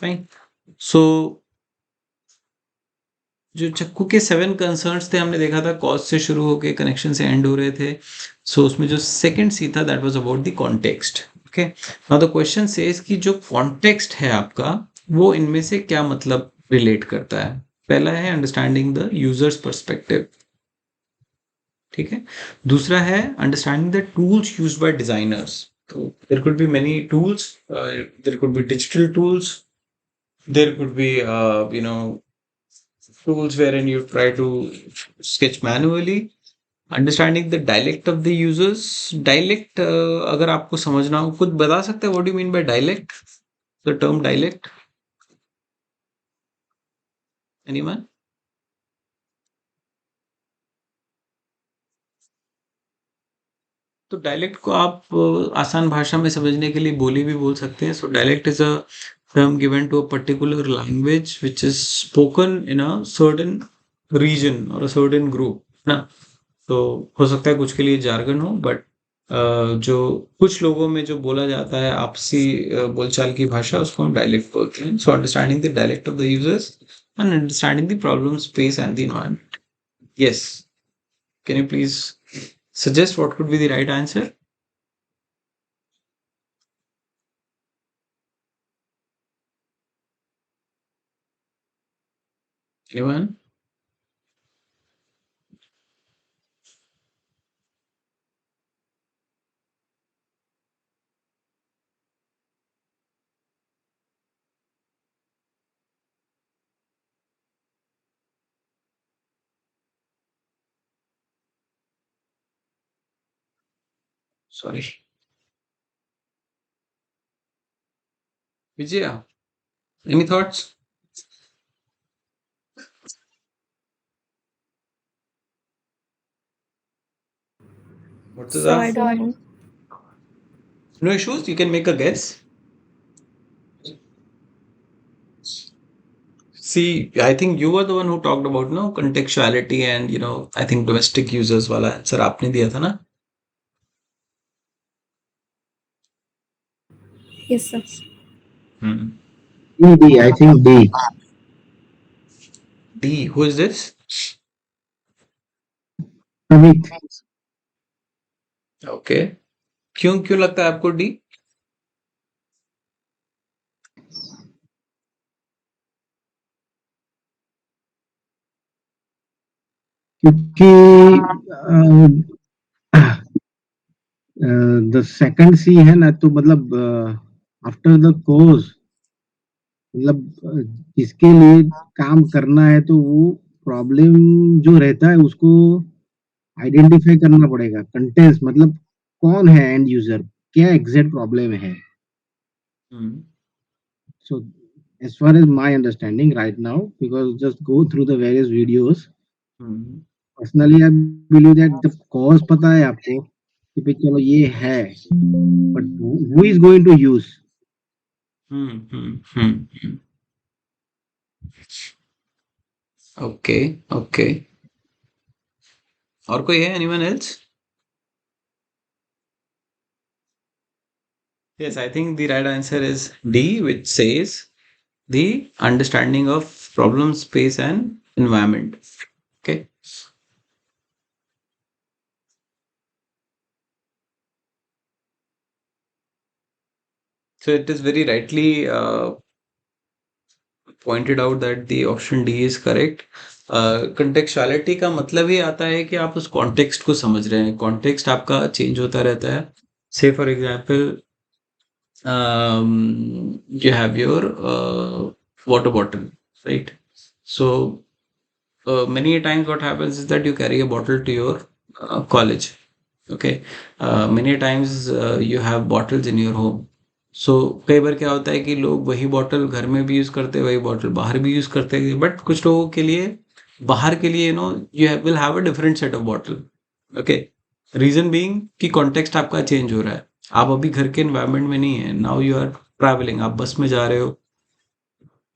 Fine. So जो चक्कू के 7 concerns थे हमने देखा था cause से शुरू होके कनेक्शन से एंड हो रहे थे. सो उसमें जो सेकंड सी था that was about the context. Okay, now the question says कि जो कॉन्टेक्स्ट है आपका वो इनमें से क्या मतलब रिलेट करता है. पहला है अंडरस्टैंडिंग द यूजर्स पर्सपेक्टिव. ठीक है. दूसरा है understanding the tools used by designers. तो there could be many tools, there could be digital tools, there could be tools wherein you try to sketch manually. Understanding the dialect of the users. Dialect अगर आपको समझना हो खुद बता सकते हैं what do you mean by dialect, the term dialect, anyone? तो dialect को आप आसान भाषा में समझने के लिए बोली भी बोल सकते हैं. So dialect is a term given to a particular language which is spoken in a certain region or a certain group ना. तो हो सकता है कुछ के लिए जार्गन हो, बट जो कुछ लोगों में जो बोला जाता है आपसी बोलचाल की भाषा उसको हम डायलेक्ट बोलते हैं. So understanding the dialect of the users and understanding the problem space and the environment. Yes, can you please suggest what could be the right answer? Anyone? Sorry. Vijaya, any thoughts? So Murtaza? I don't know. No issues, you can make a guess. See, I think you were the one who talked about no contextuality and I think domestic users वाला answer आपने दिया था ना. Yes, sir. Hmm. D, D, I think D. D, who is this? Amit, Okay. क्यों क्यों लगता है आपको डी? क्योंकि द सेकंड सी है ना, तो मतलब आफ्टर द कोर्स, मतलब जिसके लिए काम करना है तो वो प्रॉब्लम जो रहता है उसको आइडेंटिफाई करना पड़ेगा. कंटेंट्स मतलब कौन है एंड यूजर, क्या एग्जैक्ट प्रॉब्लम है. Hmm. So as far as my understanding right now, because just go through the various videos, Hmm. personally I believe that the cause पता है आपको कि भाई चलो ये है, but who is going to use? Hmm. Okay, okay. और कोई है? Anyone else? Yes, I think the right answer is D, which says the understanding of problem space and environment. Okay. So it is very rightly pointed out that the option D is correct. Contextuality का मतलब ही आता है कि आप उस context को समझ रहे हैं। कॉन्टेक्स्ट आपका चेंज होता रहता है। से for example, you have your water bottle, right? So many times what happens is that you carry a bottle to your college. Okay. Many times you have bottles in your home. So कई बार क्या होता है कि लोग वही bottle घर में भी यूज करते हैं, वही बॉटल बाहर भी यूज करते हैं, बट कुछ लोगों के लिए बाहर के लिए you will have a different set of bottle. Okay. Reason being कि कॉन्टेक्स्ट आपका चेंज हो रहा है। आप अभी घर के एनवायरनमेंट में नहीं है। नाउ यू आर ट्रैवलिंग, आप बस में जा रहे हो,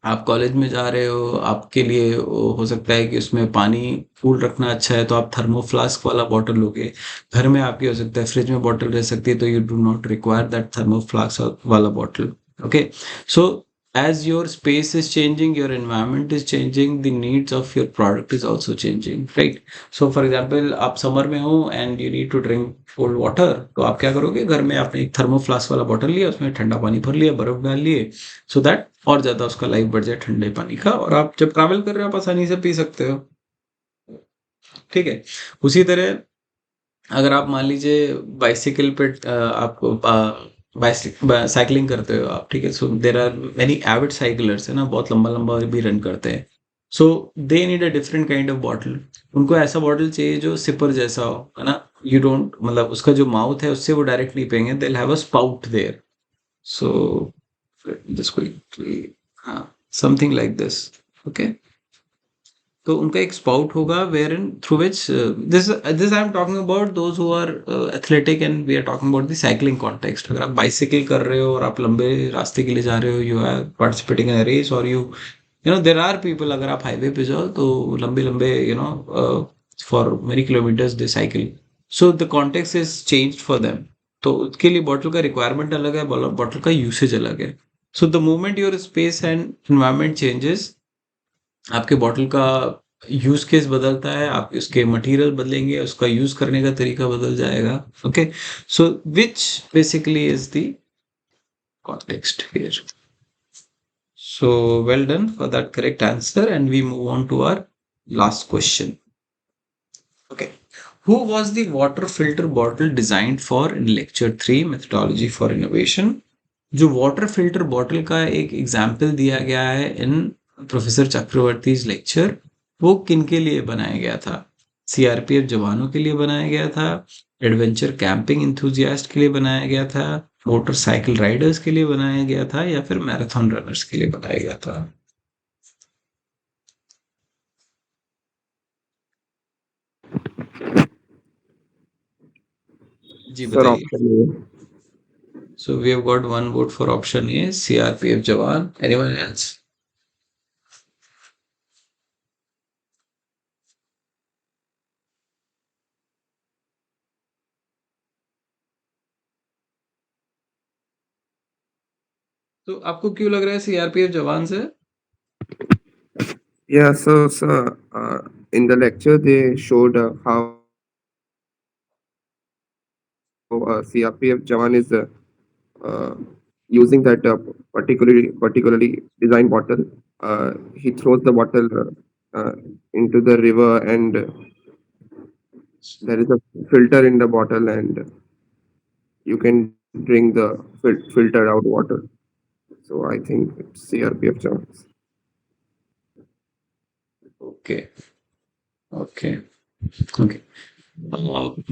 आप कॉलेज में जा रहे हो, आपके लिए हो सकता है कि उसमें पानी कूल रखना अच्छा है तो आप थर्मो फ्लास्क वाला बॉटल लोगे। घर में आपकी हो सकता है फ्रिज में बॉटल रह सकती है, तो you do not require that thermo flask वाला bottle. Okay. So as your space is changing, your environment is changing, the needs of your product is also changing, right? So for example, आप summer में हो and you need to drink cold water, तो आप क्या करोगे? घर में आपने एक थर्मो फ्लास्क वाला बॉटल लिया, उसमें ठंडा पानी भर लिया, बर्फ डाल लिए, सो दैट और ज़्यादा उसका लाइफ बढ़ जाए ठंडे पानी का, और आप जब ट्रैवल कर रहे हो आप आसानी से पी सकते हो। ठीक है। उसी तरह अगर आप मान लीजिए बाइसिकल पे आपको साइकिलिंग करते हो आप, ठीक है, so there are many avid cyclers है ना, बहुत लंबा लंबा भी रन करते हैं। So they need a different kind of bottle. उनको ऐसा बॉटल चाहिए जो सिपर जैसा हो, है ना। यू डोंट, मतलब उसका जो माउथ है उससे वो डायरेक्ट नहीं पियेंगे, they have a spout there. So this quickly, हाँ, समथिंग लाइक दिस। ओके। तो उनका एक स्पाउट होगा where in through which this this I am talking about those who are athletic, and we are talking about the cycling context. अगर आप bicycle कर रहे हो और आप लंबे रास्ते के लिए जा रहे हो, you are participating in a race, और you know there are people, अगर आप हाईवे पे जाओ तो लंबे लंबे for many kilometres they cycle. So the context is change for them. तो उसके लिए बॉटल का रिक्वायरमेंट अलग है, बॉटल का यूसेज अलग है। So the moment your space and environment changes, आपके बॉटल का यूज केस बदलता है, आप उसके मटेरियल बदलेंगे, उसका यूज करने का तरीका बदल जाएगा। Okay. So which basically is the context here. So well done for that correct answer, and we move on to our last question. Okay. Who was the water filter bottle designed for in lecture 3 methodology for innovation? जो water filter bottle का एक example दिया गया है इन professor चक्रवर्ती lecture, वो किन के लिए बनाया गया था? सीआरपीएफ जवानों के लिए बनाया गया था, एडवेंचर कैंपिंग इंथुजियास्ट के लिए बनाया गया था, मोटरसाइकिल राइडर्स के लिए बनाया गया था, या फिर मैराथन रनर्स के लिए बनाया गया था? जी सर बताइए। Option A. So we have got one vote for option A, CRPF Jawan. Anyone else? तो आपको क्यों लग रहा है सीआरपीएफ जवान से? Yeah, so sir, in the lecture they showed how CRPF Jawan is uh, using that particularly designed bottle. He throws the bottle into the river, and there is a filter in the bottle, and you can drink the filtered out water. So I think it's CRPF Jawan. Okay, okay, okay.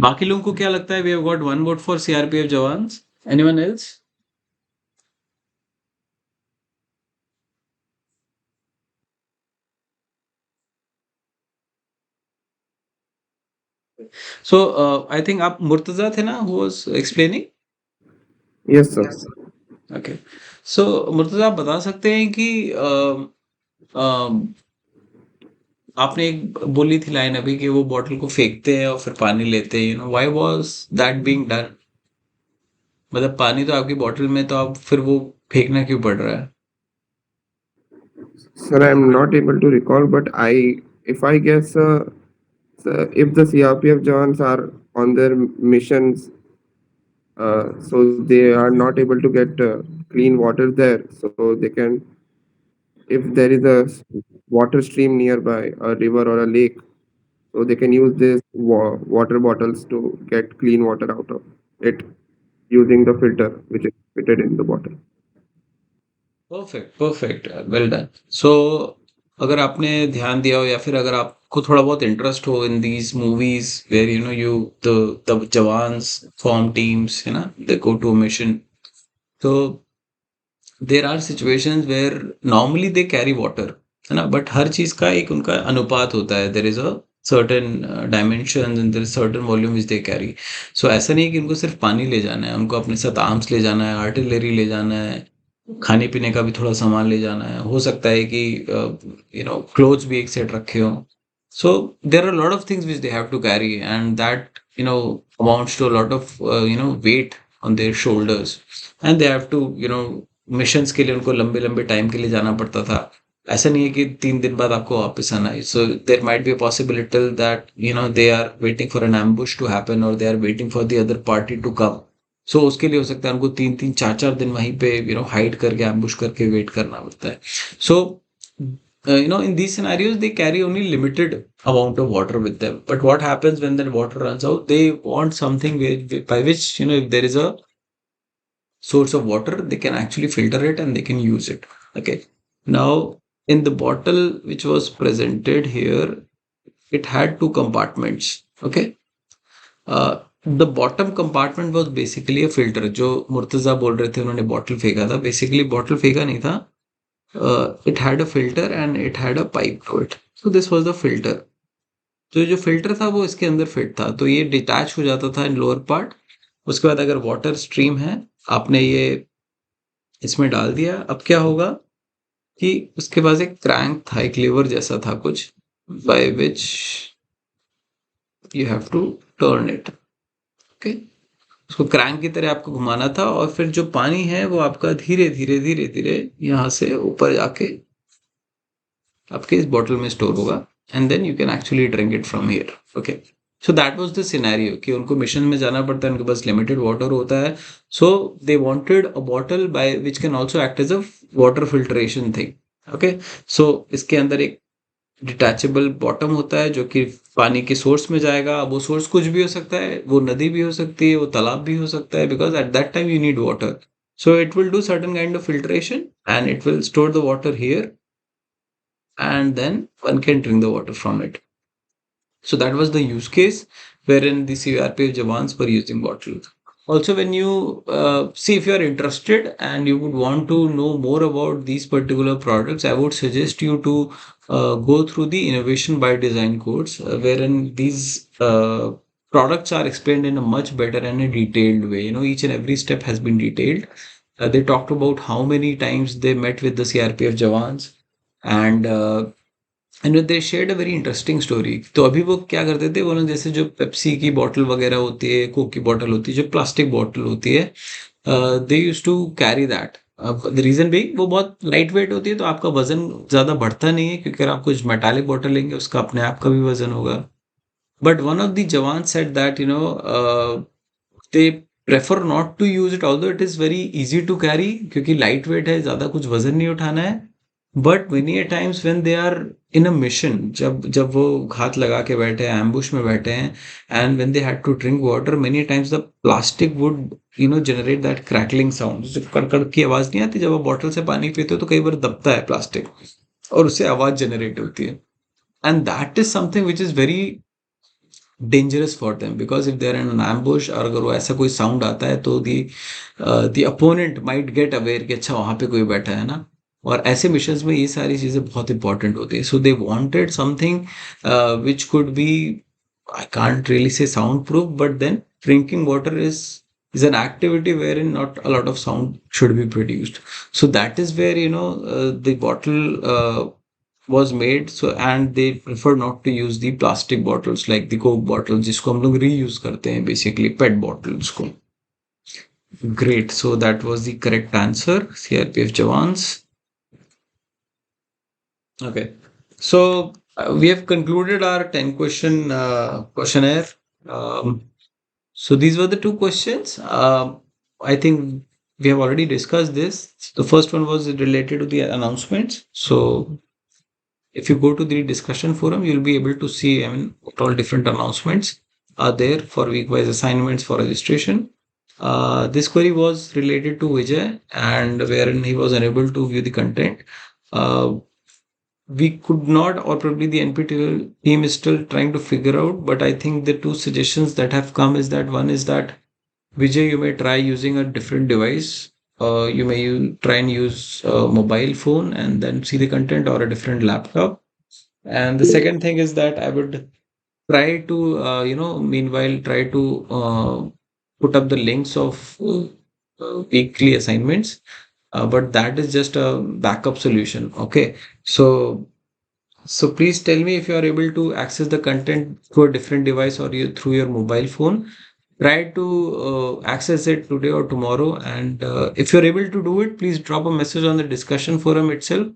बाकी लोगों को क्या लगता है? We have got one vote for CRPF jawan. Anyone else? So I think आप मुर्तजा थे ना, who was explaining? Yes, sir. Okay. So Murtaza आप बता सकते हैं कि आपने एक बोली थी लाइन अभी कि वो बॉटल को फेंकते हैं और फिर पानी लेते हैं, why was that being done? मतलब पानी तो आपकी बॉटल में, तो आप फिर वो फेंकना क्यों पड़ रहा है? Sir, I'm not able to recall, but if I guess, if the CRPF Jawans are on their missions, so they are not able to get clean water there, so they can, if there is a water stream nearby, a river or a lake, so they can use these water bottles to get clean water out of it using the filter which is fitted in the bottle. Perfect, perfect, well done. So अगर आपने ध्यान दिया हो या फिर अगर आपको थोड़ा बहुत इंटरेस्ट हो in these movies where you the jawans form teams, है ना, दे गो टू मिशन, तो there are situations where normally they carry water, है ना, बट हर चीज का एक उनका अनुपात होता है, there is a certain dimension and there is certain volume which they carry. So ऐसा नहीं है कि उनको सिर्फ पानी ले जाना है, उनको अपने साथ आर्म्स ले जाना है, आर्टिलरी ले जाना है, खाने पीने का भी थोड़ा सामान ले जाना है, हो सकता है कि क्लोथ्स भी एक सेट रखे हों। So there are a lot of things which they have to carry, and that amounts to a lot of weight on their shoulders, and they have to missions के लिए उनको लंबे लंबे टाइम के लिए जाना पड़ता था। ऐसा नहीं है कि 3 दिन बाद आपको वापस आना है। So there might be a possibility that they are waiting for an ambush to happen, or they are waiting for the other party to come. So उसके लिए हो सकता है उनको 3-3 4-4 दिन वहीं पे हाइड करके एम्बुश करके वेट करना पड़ता है। So in these scenarios they carry only limited amount of water with them, but what happens when that water runs out, they want something by which if there is a source of water, they can actually filter it and they can use it. Okay, now in the bottle which was presented here, it had two compartments. Okay, the bottom compartment was basically a filter. जो मुर्तजा बोल रहे थे उन्होंने bottle फेंका था, basically bottle फेंका नहीं था, it had a filter and it had a pipe to it, so this was the filter. तो जो फिल्टर था वो इसके अंदर फिट था, तो ये डिटैच हो जाता था इन लोअर पार्ट। उसके बाद अगर वाटर स्ट्रीम है, आपने ये इसमें डाल दिया, अब क्या होगा कि उसके पास एक क्रैंक था, एक लीवर जैसा था कुछ, by which you have to turn it. Okay, उसको क्रैंक की तरह आपको घुमाना था, और फिर जो पानी है वो आपका धीरे धीरे धीरे धीरे यहाँ से ऊपर जाके आपके इस बॉटल में स्टोर होगा, and then you can actually drink it from here. Okay, so that was the scenario कि उनको मिशन में जाना पड़ता है, उनके पास लिमिटेड वाटर होता है, so they wanted a bottle by which can also act as a water filtration thing. Okay, so इसके अंदर एक डिटैचेबल बॉटम होता है जो कि पानी के सोर्स में जाएगा। वो सोर्स कुछ भी हो सकता है, वो नदी भी हो सकती है, वो तालाब भी हो सकता है, because at that time you need water, so it will do certain kind of filtration and it will store the water here, and then one can drink the water from it. So that was the use case wherein the CRPF Jawans were using bottles. Also, when you see, if you are interested and you would want to know more about these particular products, I would suggest you to go through the Innovation by Design course, wherein these products are explained in a much better and a detailed way. Each and every step has been detailed. They talked about how many times they met with the CRPF Jawans, and they shared a very interesting story. तो अभी वो क्या करते थे, वो ना जैसे जो पेप्सी की बॉटल वगैरह होती है, कोक की बॉटल होती है, जो प्लास्टिक बॉटल होती है, they use to carry that. The reason भी वो बहुत लाइट वेट होती है, तो आपका वजन ज़्यादा बढ़ता नहीं है, क्योंकि अगर आप कुछ मेटालिक बॉटल लेंगे उसका अपने आप का भी वजन होगा। बट वन ऑफ द जवान said that they prefer not to use it, although it is very easy to carry, क्योंकि लाइट वेट है, ज़्यादा कुछ वजन नहीं उठाना है। But many a times when they are in a mission, जब जब वो घात लगा के बैठे हैं, एम्बुश में बैठे हैं, and when they had to drink water, many times the plastic would generate that crackling sound, जो कड़कड़ की आवाज़ नहीं आती जब आप बॉटल से पानी पीते हो, तो कई बार दबता है प्लास्टिक और उससे आवाज़ जनरेट होती है, and that is something which is very dangerous for them, because if they are in an ambush, और अगर वो ऐसा कोई साउंड आता है तो the opponent might get aware कि अच्छा वहाँ पे कोई बैठा है ना। और ऐसे मिशंस में ये सारी चीज़ें बहुत इंपॉर्टेंट होती है। So they wanted something which could be, I can't really say sound proof, but then drinking water is is an activity wherein not a lot of sound should be produced. So that is where, the bottle was made. So, and they prefer not to use the plastic bottles like the Coke bottles, जिसको हम लोग reuse करते हैं, basically PET bottles को. Great. So that was the correct answer. CRPF Jawans. Okay. So we have concluded our 10 question questionnaire. Um, so these were the two questions. I think we have already discussed this. The first one was related to the announcements. So if you go to the discussion forum, you'll be able to see, I mean, what all different announcements are there for week-wise assignments for registration. This query was related to Vijay, and wherein he was unable to view the content. Uh, we could not, or probably the NPTEL team is still trying to figure out. But I think the two suggestions that have come is that one is that Vijay, you may try using a different device. You may try and use a mobile phone and then see the content, or a different laptop. And the second thing is that I would try to, meanwhile, try to put up the links of weekly assignments. But that is just a backup solution. Okay. So please tell me if you are able to access the content through a different device, or through your mobile phone. Try to access it today or tomorrow. And if you're able to do it, please drop a message on the discussion forum itself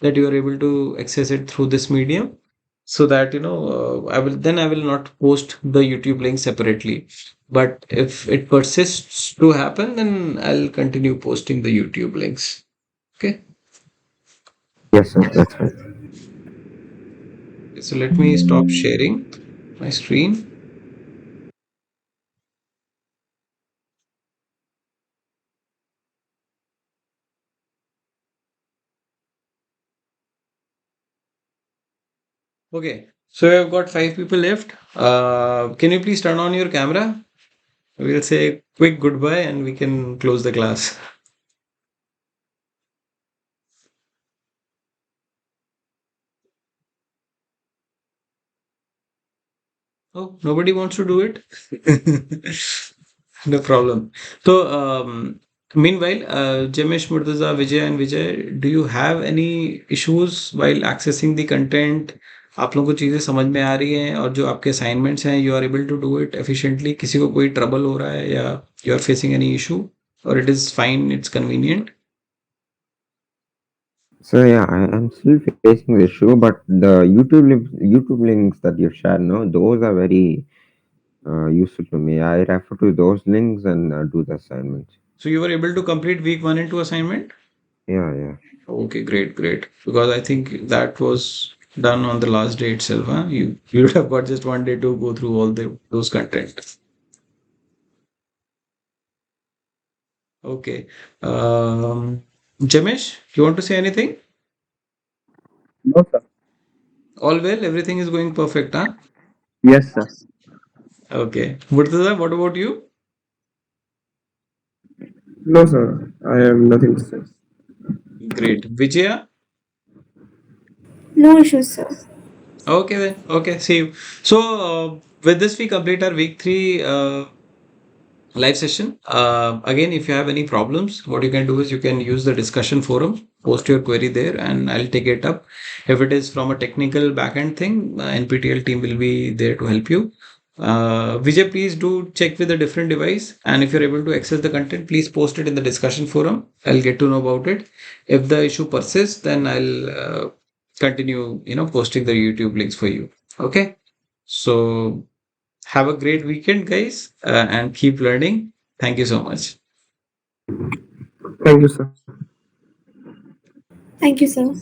that you are able to access it through this medium, so that I will not post the YouTube link separately. But if it persists to happen, then I'll continue posting the YouTube links. Okay. Yes, sir. That's right. So let me stop sharing my screen. Okay. So I've got five people left. Can you please turn on your camera? We'll say a quick goodbye and we can close the class. Oh, nobody wants to do it? No problem. So, meanwhile, Jamesh, Murtaza, Vijay, and Vijay, do you have any issues while accessing the content? आप लोगों को चीज़ें समझ में आ रही हैं, और जो आपके असाइनमेंट्स हैं, you are able to do it efficiently? किसी को कोई ट्रबल हो रहा है, या you are facing any issue, और it is fine, it's convenient? So yeah, I'm still facing the issue, but the YouTube links that you've shared, no, those are very useful to me. I refer to those links and do the assignments. So you were able to complete week 1 and 2 assignment? Yeah, yeah. Okay, great, great. Because I think that was done on the last day itself, huh? You would have got just one day to go through all those content. Okay. Jamesh, you want to say anything? No, sir. All well, everything is going perfect, huh? Yes, sir. Okay. Murtaza, what about you? No, sir. I have nothing to say. Great. Vijaya? No issues, sir. Okay then. Okay, see you. So, with this, we complete our week 3 live session. Again, if you have any problems, what you can do is you can use the discussion forum, post your query there, and I'll take it up. If it is from a technical backend thing, NPTEL team will be there to help you. Vijay, please do check with a different device, and if you're able to access the content, please post it in the discussion forum. I'll get to know about it. If the issue persists, then I'll continue, posting the YouTube links for you. Okay. So have a great weekend, guys, and keep learning. Thank you so much. Thank you, sir. Thank you, sir.